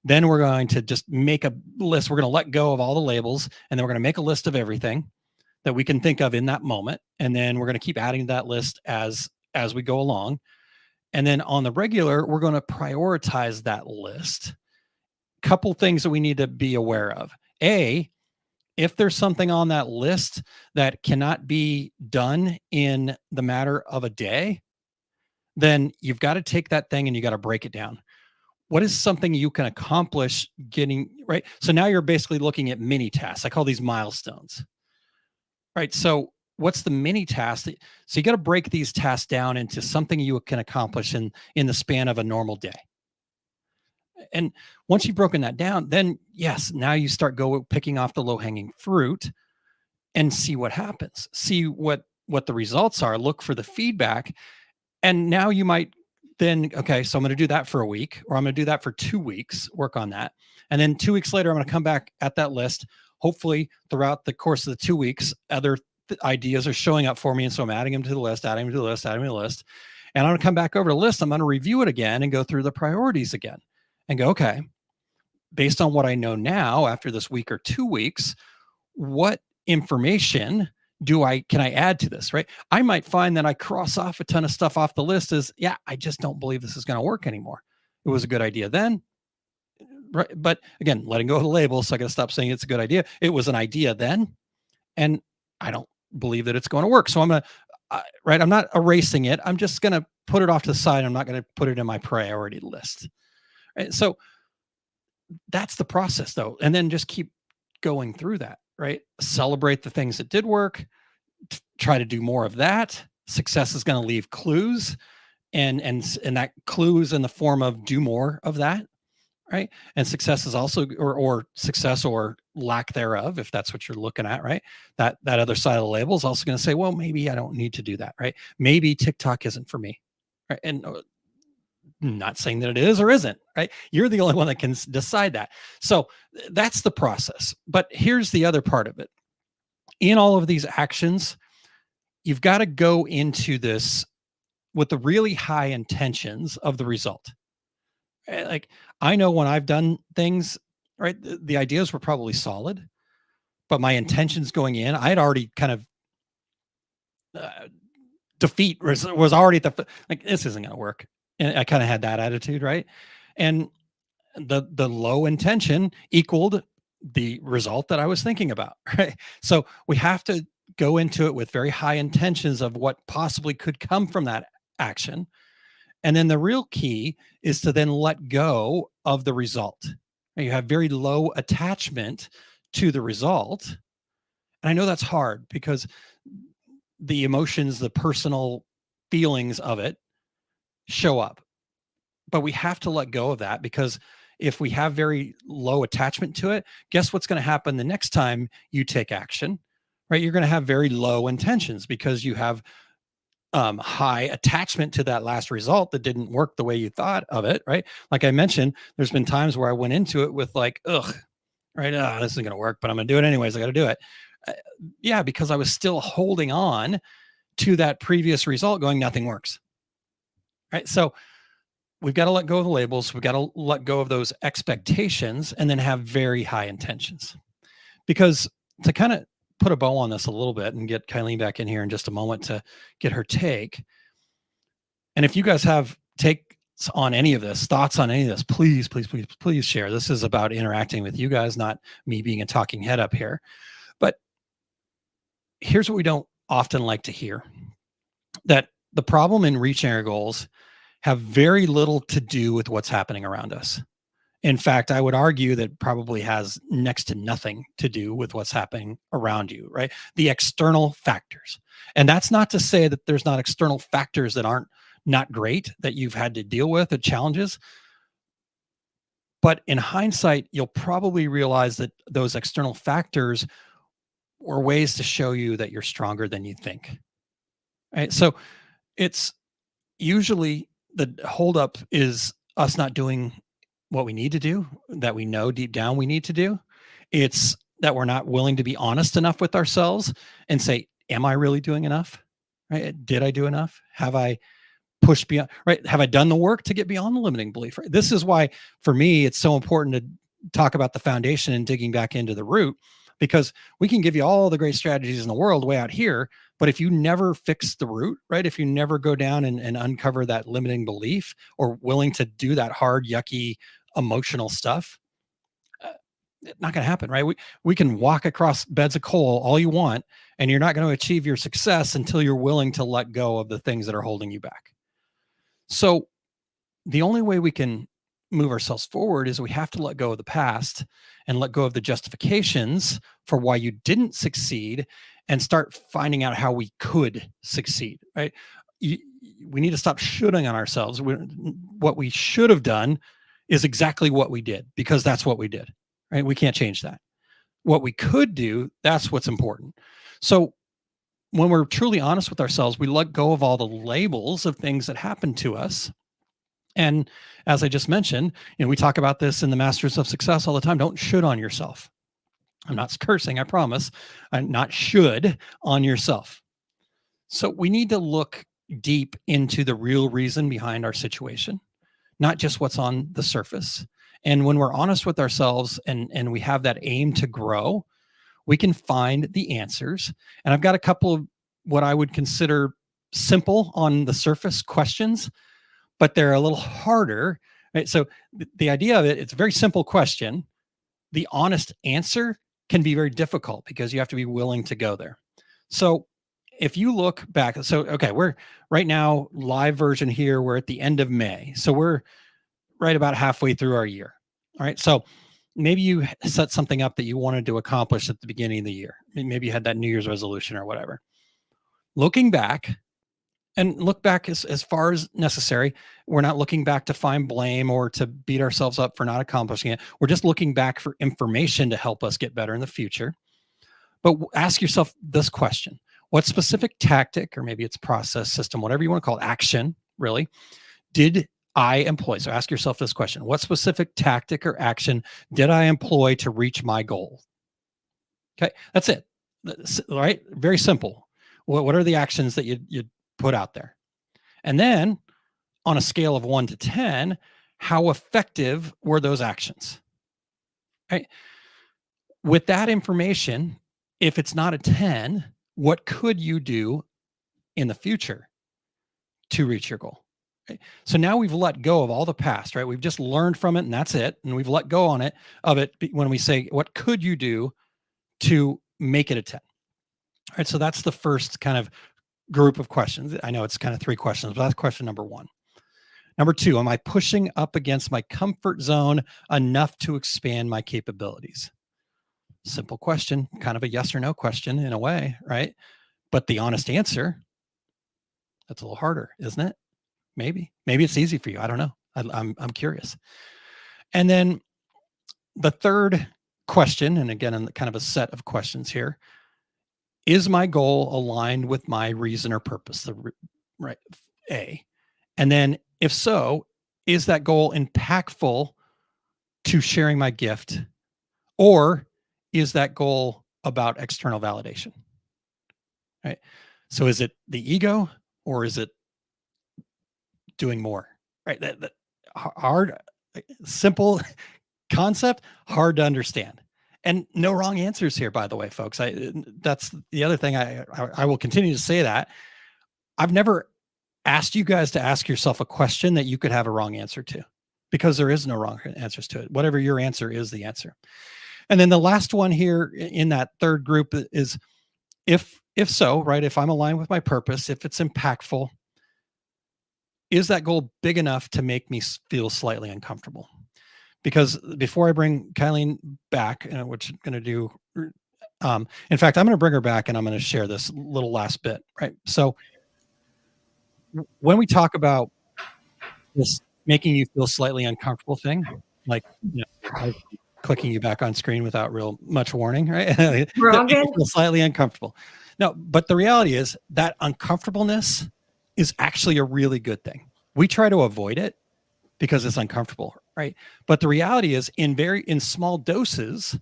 Then we're going to just make a list. We're going to let go of all the labels, and then we're going to make a list of everything that we can think of in that moment. And then we're going to keep adding to that list as we go along. And then on the regular, we're going to prioritize that list. Couple things that we need to be aware of. A, if there's something on that list that cannot be done in the matter of a day, then you've got to take that thing and you got to break it down. What is something you can accomplish getting right? So now you're basically looking at mini tasks. I call these milestones, right? So what's the mini task? So you got to break these tasks down into something you can accomplish in the span of a normal day. And once you've broken that down, then yes, now you start picking off the low-hanging fruit and see what happens. See what the results are. Look for the feedback. And now you might then, okay, so I'm going to do that for a week, or I'm going to do that for 2 weeks, work on that. And then 2 weeks later, I'm going to come back at that list. Hopefully throughout the course of the 2 weeks, other ideas are showing up for me. And so I'm adding them to the list, adding them to the list, adding them to the list. And I'm going to come back over to the list. I'm going to review it again and go through the priorities again and go, okay, based on what I know now after this week or 2 weeks, what information can I add to this, right? I might find that I cross off a ton of stuff off the list as, yeah, I just don't believe this is going to work anymore. It was a good idea then, right? But again, letting go of the label. So I got to stop saying it's a good idea. It was an idea then, and I don't believe that it's going to work. So I'm going to, right? I'm not erasing it. I'm just going to put it off to the side. I'm not going to put it in my priority list. Right? So that's the process though. And then just keep going through that. Right? Celebrate the things that did work. Try to do more of that. Success is going to leave clues, and that clues in the form of do more of that. Right? And success is also, or success or lack thereof, if that's what you're looking at. Right? That other side of the label is also going to say, well, maybe I don't need to do that. Right? Maybe TikTok isn't for me. Right? And not saying that it is or isn't, right? You're the only one that can decide that. So that's the process. But here's the other part of it. In all of these actions, you've got to go into this with the really high intentions of the result. Like, I know when I've done things, right, the ideas were probably solid, but my intentions going in, I had already kind of defeat was already at the, like, this isn't going to work. And I kind of had that attitude, right? And the low intention equaled the result that I was thinking about, right? So we have to go into it with very high intentions of what possibly could come from that action. And then the real key is to then let go of the result. And you have very low attachment to the result. And I know that's hard because the emotions, the personal feelings of it show up. But we have to let go of that, because if we have very low attachment to it, guess what's going to happen the next time you take action, right? You're going to have very low intentions because you have high attachment to that last result that didn't work the way you thought of it, right? Like I mentioned, there's been times where I went into it with like, ugh, right? This isn't going to work, but I'm going to do it anyways. I got to do it. Yeah, because I was still holding on to that previous result going, nothing works, right? So we've got to let go of the labels. We've got to let go of those expectations and then have very high intentions. Because to kind of put a bow on this a little bit and get Kylene back in here in just a moment to get her take. And if you guys have takes on any of this, thoughts on any of this, please, please, please, please share. This is about interacting with you guys, not me being a talking head up here. But here's what we don't often like to hear: that the problem in reaching our goals have very little to do with what's happening around us. In fact, I would argue that probably has next to nothing to do with what's happening around you, right? The external factors. And that's not to say that there's not external factors that aren't not great, that you've had to deal with, the challenges. But in hindsight, you'll probably realize that those external factors were ways to show you that you're stronger than you think, right? So it's usually the holdup is us not doing what we need to do, that we know deep down we need to do. It's that we're not willing to be honest enough with ourselves and say, am I really doing enough? Right? Did I do enough? Have I pushed beyond, right? Have I done the work to get beyond the limiting belief? Right? This is why, for me, it's so important to talk about the foundation and digging back into the root, because we can give you all the great strategies in the world way out here, but if you never fix the root, right? If you never go down and uncover that limiting belief, or willing to do that hard, yucky, emotional stuff, it's not going to happen, right? We can walk across beds of coal all you want, and you're not going to achieve your success until you're willing to let go of the things that are holding you back. So the only way we can move ourselves forward is we have to let go of the past and let go of the justifications for why you didn't succeed, and start finding out how we could succeed, right? We need to stop shooting on ourselves. What we should have done is exactly what we did, because that's what we did, right? We can't change that. What we could do, that's what's important. So when we're truly honest with ourselves, we let go of all the labels of things that happened to us. And as I just mentioned, we talk about this in the Masters of Success all the time. Don't should on yourself. I'm not cursing, I promise. I'm not should on yourself. So we need to look deep into the real reason behind our situation, not just what's on the surface. And when we're honest with ourselves and we have that aim to grow, we can find the answers. And I've got a couple of what I would consider simple on the surface questions, but they're a little harder, right? So the idea of it, it's a very simple question. The honest answer can be very difficult because you have to be willing to go there. So if you look back, so, okay, we're right now live version here. We're at the end of May. So we're right about halfway through our year. All right. So maybe you set something up that you wanted to accomplish at the beginning of the year. Maybe you had that New Year's resolution or whatever. Looking back, and look back as far as necessary. We're not looking back to find blame or to beat ourselves up for not accomplishing it. We're just looking back for information to help us get better in the future. But ask yourself this question: what specific tactic, or maybe it's process, system, whatever you want to call it, action, really, did I employ? So ask yourself this question: what specific tactic or action did I employ to reach my goal? Okay, that's it. All right, very simple. What are the actions that you put out there? And then on a scale of 1 to 10, how effective were those actions? Right? With that information, if it's not a 10, what could you do in the future to reach your goal. Okay? So now we've let go of all the past, right? We've just learned from it and that's it. And we've let go of it when we say, what could you do to make it a 10? All right. So that's the first kind of group of questions. I know it's kind of 3 questions, but that's question number 1. Number 2, am I pushing up against my comfort zone enough to expand my capabilities? Simple question, kind of a yes or no question in a way, right? But the honest answer, that's a little harder, isn't it? Maybe it's easy for you. I don't know. I'm curious. And then the third question, and again, in kind of a set of questions here, is my goal aligned with my reason or purpose? Right, A. And then if so, is that goal impactful to sharing my gift, or is that goal about external validation? Right. So is it the ego, or is it doing more? Right. That hard, simple concept, hard to understand. And no wrong answers here, by the way, folks. That's the other thing. I will continue to say that. I've never asked you guys to ask yourself a question that you could have a wrong answer to, because there is no wrong answers to it. Whatever your answer is the answer. And then the last one here in that third group is if so, right, if I'm aligned with my purpose, if it's impactful, is that goal big enough to make me feel slightly uncomfortable? Because before I bring Kylene back, which I'm going to do, in fact, I'm going to bring her back and I'm going to share this little last bit, right? So when we talk about this making you feel slightly uncomfortable thing, like, like clicking you back on screen without real much warning, right? We're all good. Feel slightly uncomfortable. No, but the reality is that uncomfortableness is actually a really good thing. We try to avoid it because it's uncomfortable, right? But the reality is in small doses,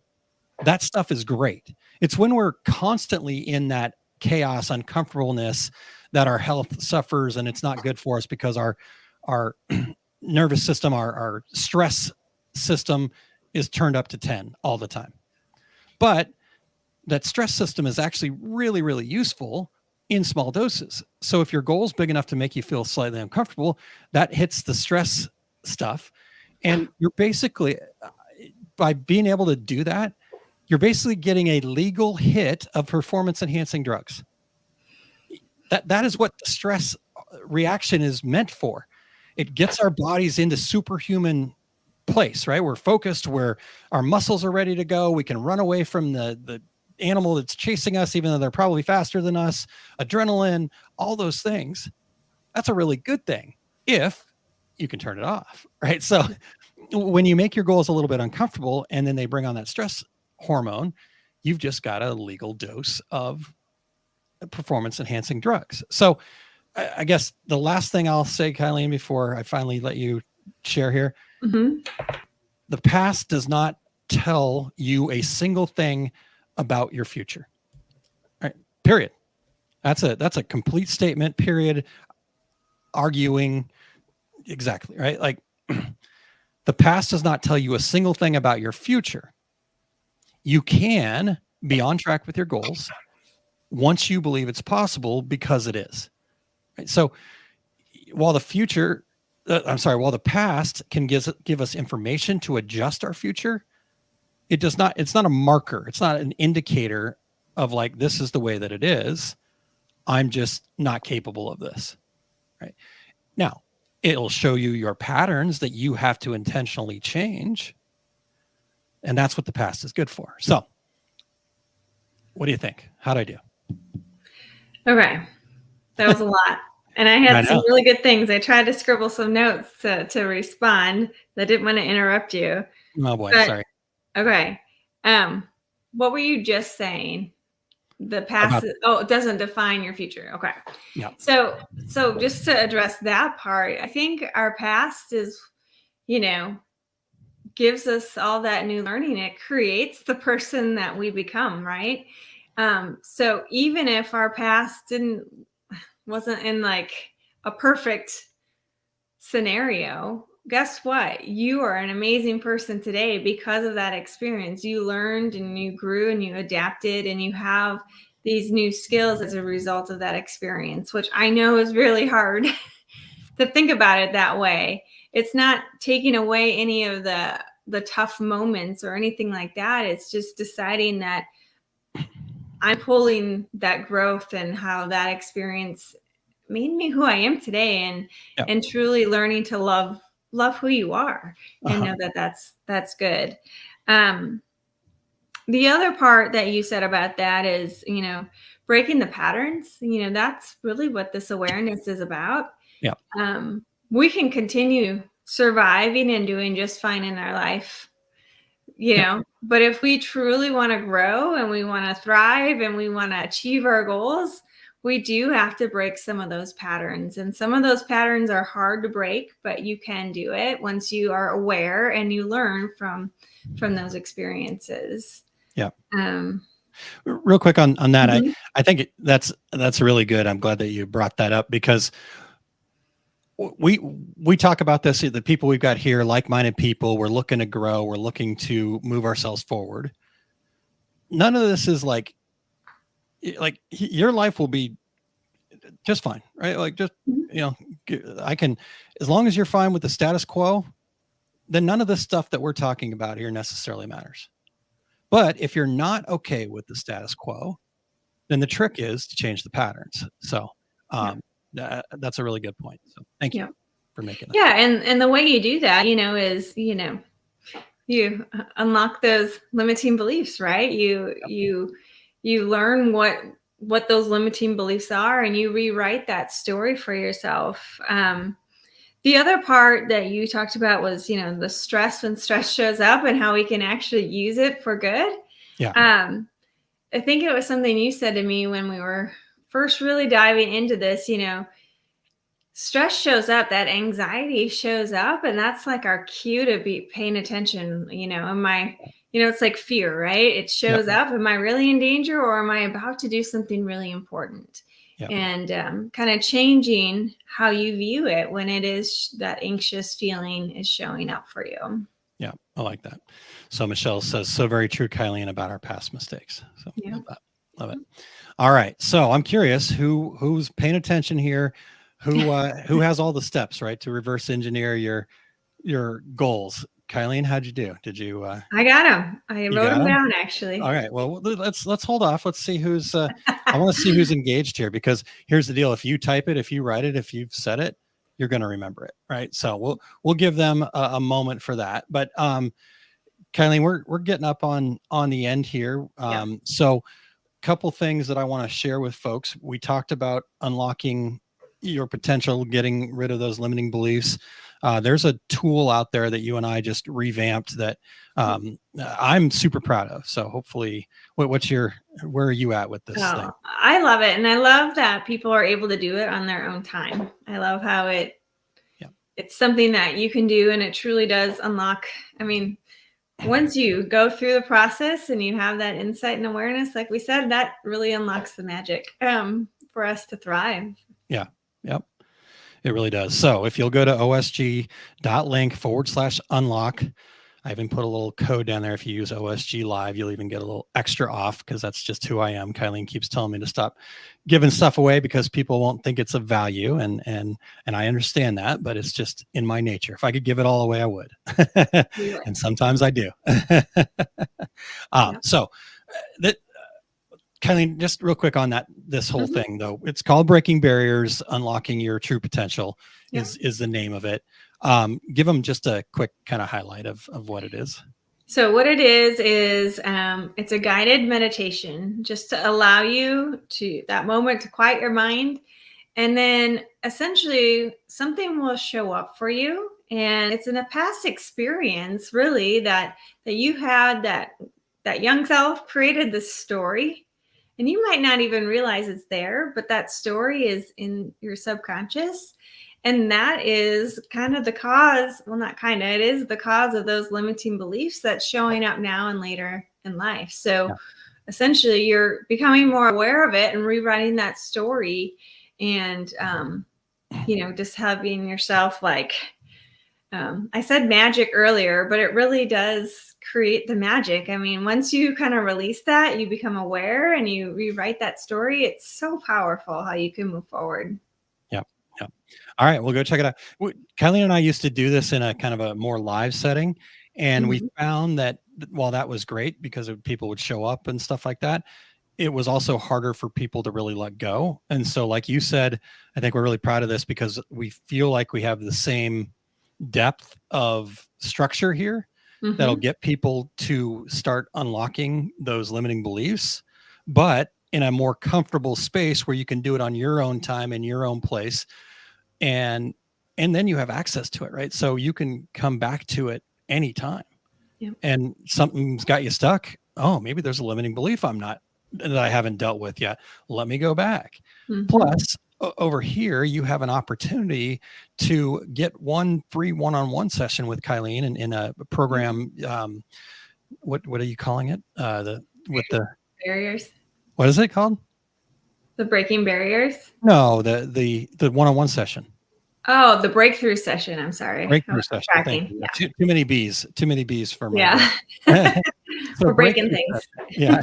that stuff is great. It's when we're constantly in that chaos, uncomfortableness, that our health suffers and it's not good for us, because our nervous system, our stress system is turned up to 10 all the time. But that stress system is actually really, really useful in small doses. So if your goal is big enough to make you feel slightly uncomfortable, that hits the stress stuff. And you're basically, by being able to do that, you're basically getting a legal hit of performance enhancing drugs. That is what the stress reaction is meant for. It gets our bodies into superhuman place, right? We're focused, where our muscles are ready to go. We can run away from the animal that's chasing us, even though they're probably faster than us. Adrenaline, all those things. That's a really good thing if you can turn it off, right? So when you make your goals a little bit uncomfortable and then they bring on that stress hormone, you've just got a legal dose of performance enhancing drugs. So I guess the last thing I'll say, Kylene, before I finally let you share here, the past does not tell you a single thing about your future. Right? Period. That's a complete statement, period. Arguing. Exactly. Right. Like the past does not tell you a single thing about your future. You can be on track with your goals once you believe it's possible, because it is. Right? So while the past can give us information to adjust our future, it's not a marker. It's not an indicator of like, this is the way that it is. I'm just not capable of this. Right now, it'll show you your patterns that you have to intentionally change. And that's what the past is good for. So what do you think? How'd I do? Okay. That was a lot. And I had some really good things. I tried to scribble some notes to respond. I didn't want to interrupt you. Oh boy, sorry. Okay. What were you just saying? The past, it doesn't define your future. Okay. Yeah. So just to address that part, I think our past is, gives us all that new learning. It creates the person that we become, right? So even if our past wasn't in like a perfect scenario, guess what? You are an amazing person today because of that experience. You learned and you grew and you adapted and you have these new skills as a result of that experience, which I know is really hard. think about it that way. It's not taking away any of the tough moments or anything like that. It's just deciding that I'm pulling that growth and how that experience made me who I am today, and truly learning to love who you are, and know that that's good. The other part that you said about that is, breaking the patterns. That's really what this awareness is about. Yeah. We can continue surviving and doing just fine in our life, but if we truly want to grow and we want to thrive and we want to achieve our goals, we do have to break some of those patterns. And some of those patterns are hard to break, but you can do it once you are aware and you learn from those experiences. Yeah. Real quick on that, I think that's really good. I'm glad that you brought that up, because we talk about this, the people we've got here, like-minded people. We're looking to grow. We're looking to move ourselves forward. None of this is like your life will be just fine, right? Like, just, I can, as long as you're fine with the status quo, then none of this stuff that we're talking about here necessarily matters. But if you're not okay with the status quo, then the trick is to change the patterns. So that's a really good point. So thank you for making that. Yeah. And the way you do that, is, you unlock those limiting beliefs, right? You learn what those limiting beliefs are, and you rewrite that story for yourself. The other part that you talked about was, the stress, when stress shows up, and how we can actually use it for good. Yeah. I think it was something you said to me when we were first really diving into this. Stress shows up, that anxiety shows up, and that's like our cue to be paying attention. It's like fear, right? It shows up. Am I really in danger, or am I about to do something really important? Yep. And kind of changing how you view it when it is that anxious feeling is showing up for you. Yeah, I like that. So Michelle says, so very true, Kylene, about our past mistakes. So love it. All right. So I'm curious who's paying attention here, who has all the steps, right, to reverse engineer your goals. Kylene, how'd you do? Did you? I got them. I wrote them down, actually. All right. Well, let's hold off. Let's see who's. I want to see who's engaged here, because here's the deal: if you type it, if you write it, if you've said it, you're going to remember it, right? So we'll give them a moment for that. But Kylene, we're getting up on the end here. So a couple things that I want to share with folks. We talked about unlocking your potential, getting rid of those limiting beliefs. There's a tool out there that you and I just revamped that I'm super proud of. So hopefully, where are you at with this thing? I love it. And I love that people are able to do it on their own time. I love how it's something that you can do, and it truly does unlock. I mean, once you go through the process and you have that insight and awareness, like we said, that really unlocks the magic for us to thrive. Yeah. Yep. It really does. So if you'll go to osg.link/unlock, I even put a little code down there. If you use OSG Live, you'll even get a little extra off, because that's just who I am. Kylene keeps telling me to stop giving stuff away because people won't think it's of value. And I understand that, but it's just in my nature. If I could give it all away, I would. And sometimes I do. So that, Kylene, just real quick on this whole thing, though. It's called Breaking Barriers, Unlocking Your True Potential is the name of it. Give them just a quick kind of highlight of what it is. So what it is it's a guided meditation, just to allow you to that moment to quiet your mind. And then essentially something will show up for you. And it's in a past experience, really, that you had, that young self created this story. And you might not even realize it's there, but that story is in your subconscious. And that is kind of the cause. Well, not kind of, it is the cause of those limiting beliefs that's showing up now and later in life. So essentially you're becoming more aware of it and rewriting that story, and, just having yourself like, I said magic earlier, but it really does create the magic. I mean, once you kind of release that, you become aware and you rewrite that story. It's so powerful how you can move forward. Yeah. All right, we'll go check it out. Kylene and I used to do this in a kind of a more live setting, and we found that while that was great because people would show up and stuff like that, it was also harder for people to really let go. And so, like you said, I think we're really proud of this because we feel like we have the same depth of structure here that'll get people to start unlocking those limiting beliefs, but in a more comfortable space where you can do it on your own time in your own place. And then you have access to it, right? So you can come back to it anytime. Yep. And something's got you stuck. Oh, maybe there's a limiting belief that I haven't dealt with yet. Let me go back. Plus, over here, you have an opportunity to get one free one-on-one session with Kylene in a program. What are you calling it? With the barriers. What is it called? The breaking barriers? No, the one-on-one session. Oh, the breakthrough session. I'm sorry. Breakthrough session. Yeah. Too many B's. Too many B's for me. Yeah. So we're breaking things. Yeah.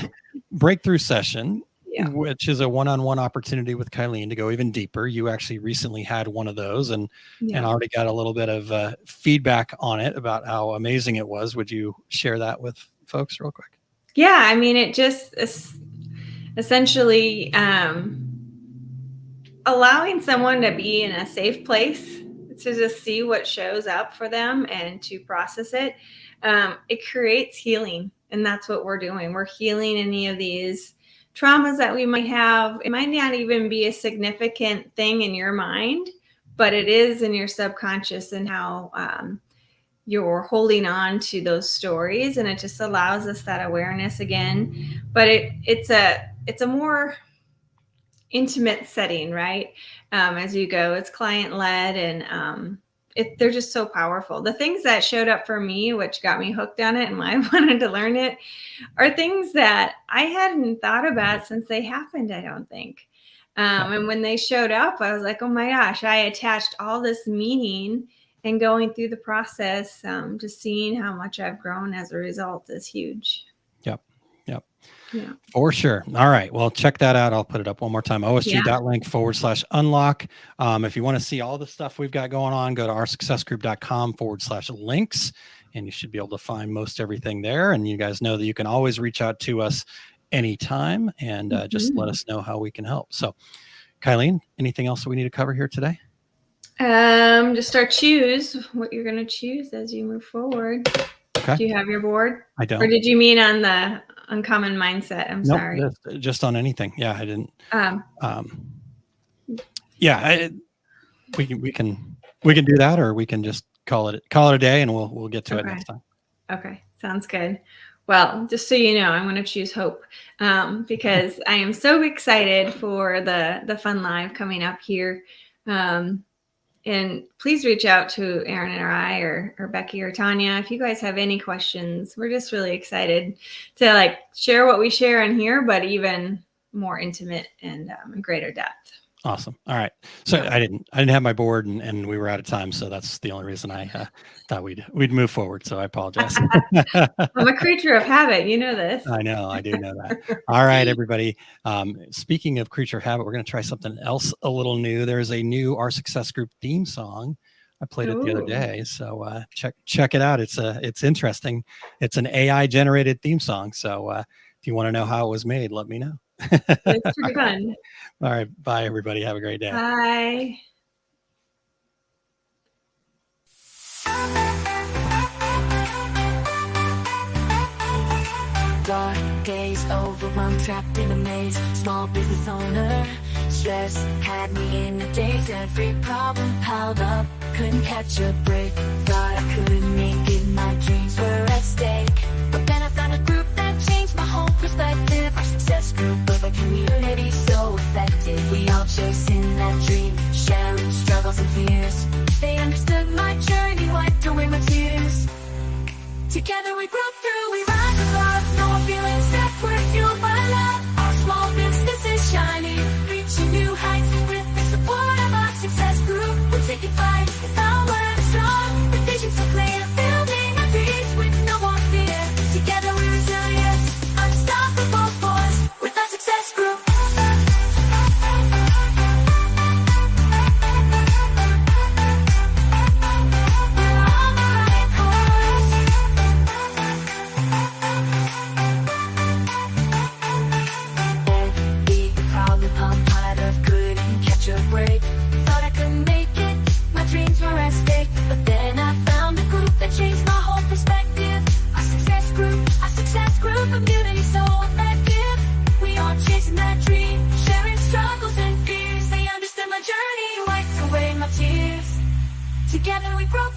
Breakthrough session, which is a one-on-one opportunity with Kylene to go even deeper. You actually recently had one of those and already got a little bit of feedback on it about how amazing it was. Would you share that with folks real quick? Yeah. I mean, it just essentially allowing someone to be in a safe place to just see what shows up for them and to process it. It creates healing. And that's what we're doing. We're healing any of these traumas that we might have. It might not even be a significant thing in your mind, but it is in your subconscious and how you're holding on to those stories. And it just allows us that awareness again. But it's a more intimate setting, right? As you go, it's client-led and they're just so powerful. The things that showed up for me, which got me hooked on it and why I wanted to learn it, are things that I hadn't thought about since they happened, I don't think. And when they showed up, I was like, oh my gosh, I attached all this meaning, and going through the process, just seeing how much I've grown as a result is huge. Yeah, for sure. All right. Well, check that out. I'll put it up one more time. osg.link/unlock. If you want to see all the stuff we've got going on, go to oursuccessgroup.com/links, and you should be able to find most everything there. And you guys know that you can always reach out to us anytime and just let us know how we can help. So, Kylene, anything else that we need to cover here today? Just choose what you're going to choose as you move forward. Okay. Do you have your board? I don't. Or did you mean on the uncommon mindset? I'm sorry. Just on anything. Yeah, I didn't. Yeah, we can do that, or we can just call it a day, and we'll get to it next time. Okay, sounds good. Well, just so you know, I'm going to choose hope because I am so excited for the Fun Live coming up here. And please reach out to Aaron and I or Becky or Tanya if you guys have any questions. We're just really excited to share what we share in here, but even more intimate and in greater depth. Awesome. All right. So I didn't have my board and we were out of time. So that's the only reason I thought we'd move forward. So I apologize. I'm a creature of habit. You know this. I know. I do know that. All right, everybody. Speaking of creature of habit, we're going to try something else a little new. There's a new Our Success Group theme song. I played it the other day. So check it out. It's interesting. It's an AI generated theme song. So if you want to know how it was made, let me know. It's pretty fun. All right. Bye, everybody. Have a great day. Bye. Dark days, overwhelmed, trapped in a maze. Small business owner, stress had me in a daze. Every problem piled up, couldn't catch a break. Thought I couldn't make it, my dreams were at stake. But then I found a group that changed my whole perspective. Our success group of a community so effective. We all chasing that dream, sharing struggles and fears. They understood my journey, wiped away my tears. Together we broke through, we rise above. No more feeling separate, fueled by love. Our small business is shining, reaching new heights. With the support of our success group, we're taking flight. Our word is strong, the vision so clear. Building our dreams with no more fear. Together we're resilient, unstoppable force. With our success group. Together we broke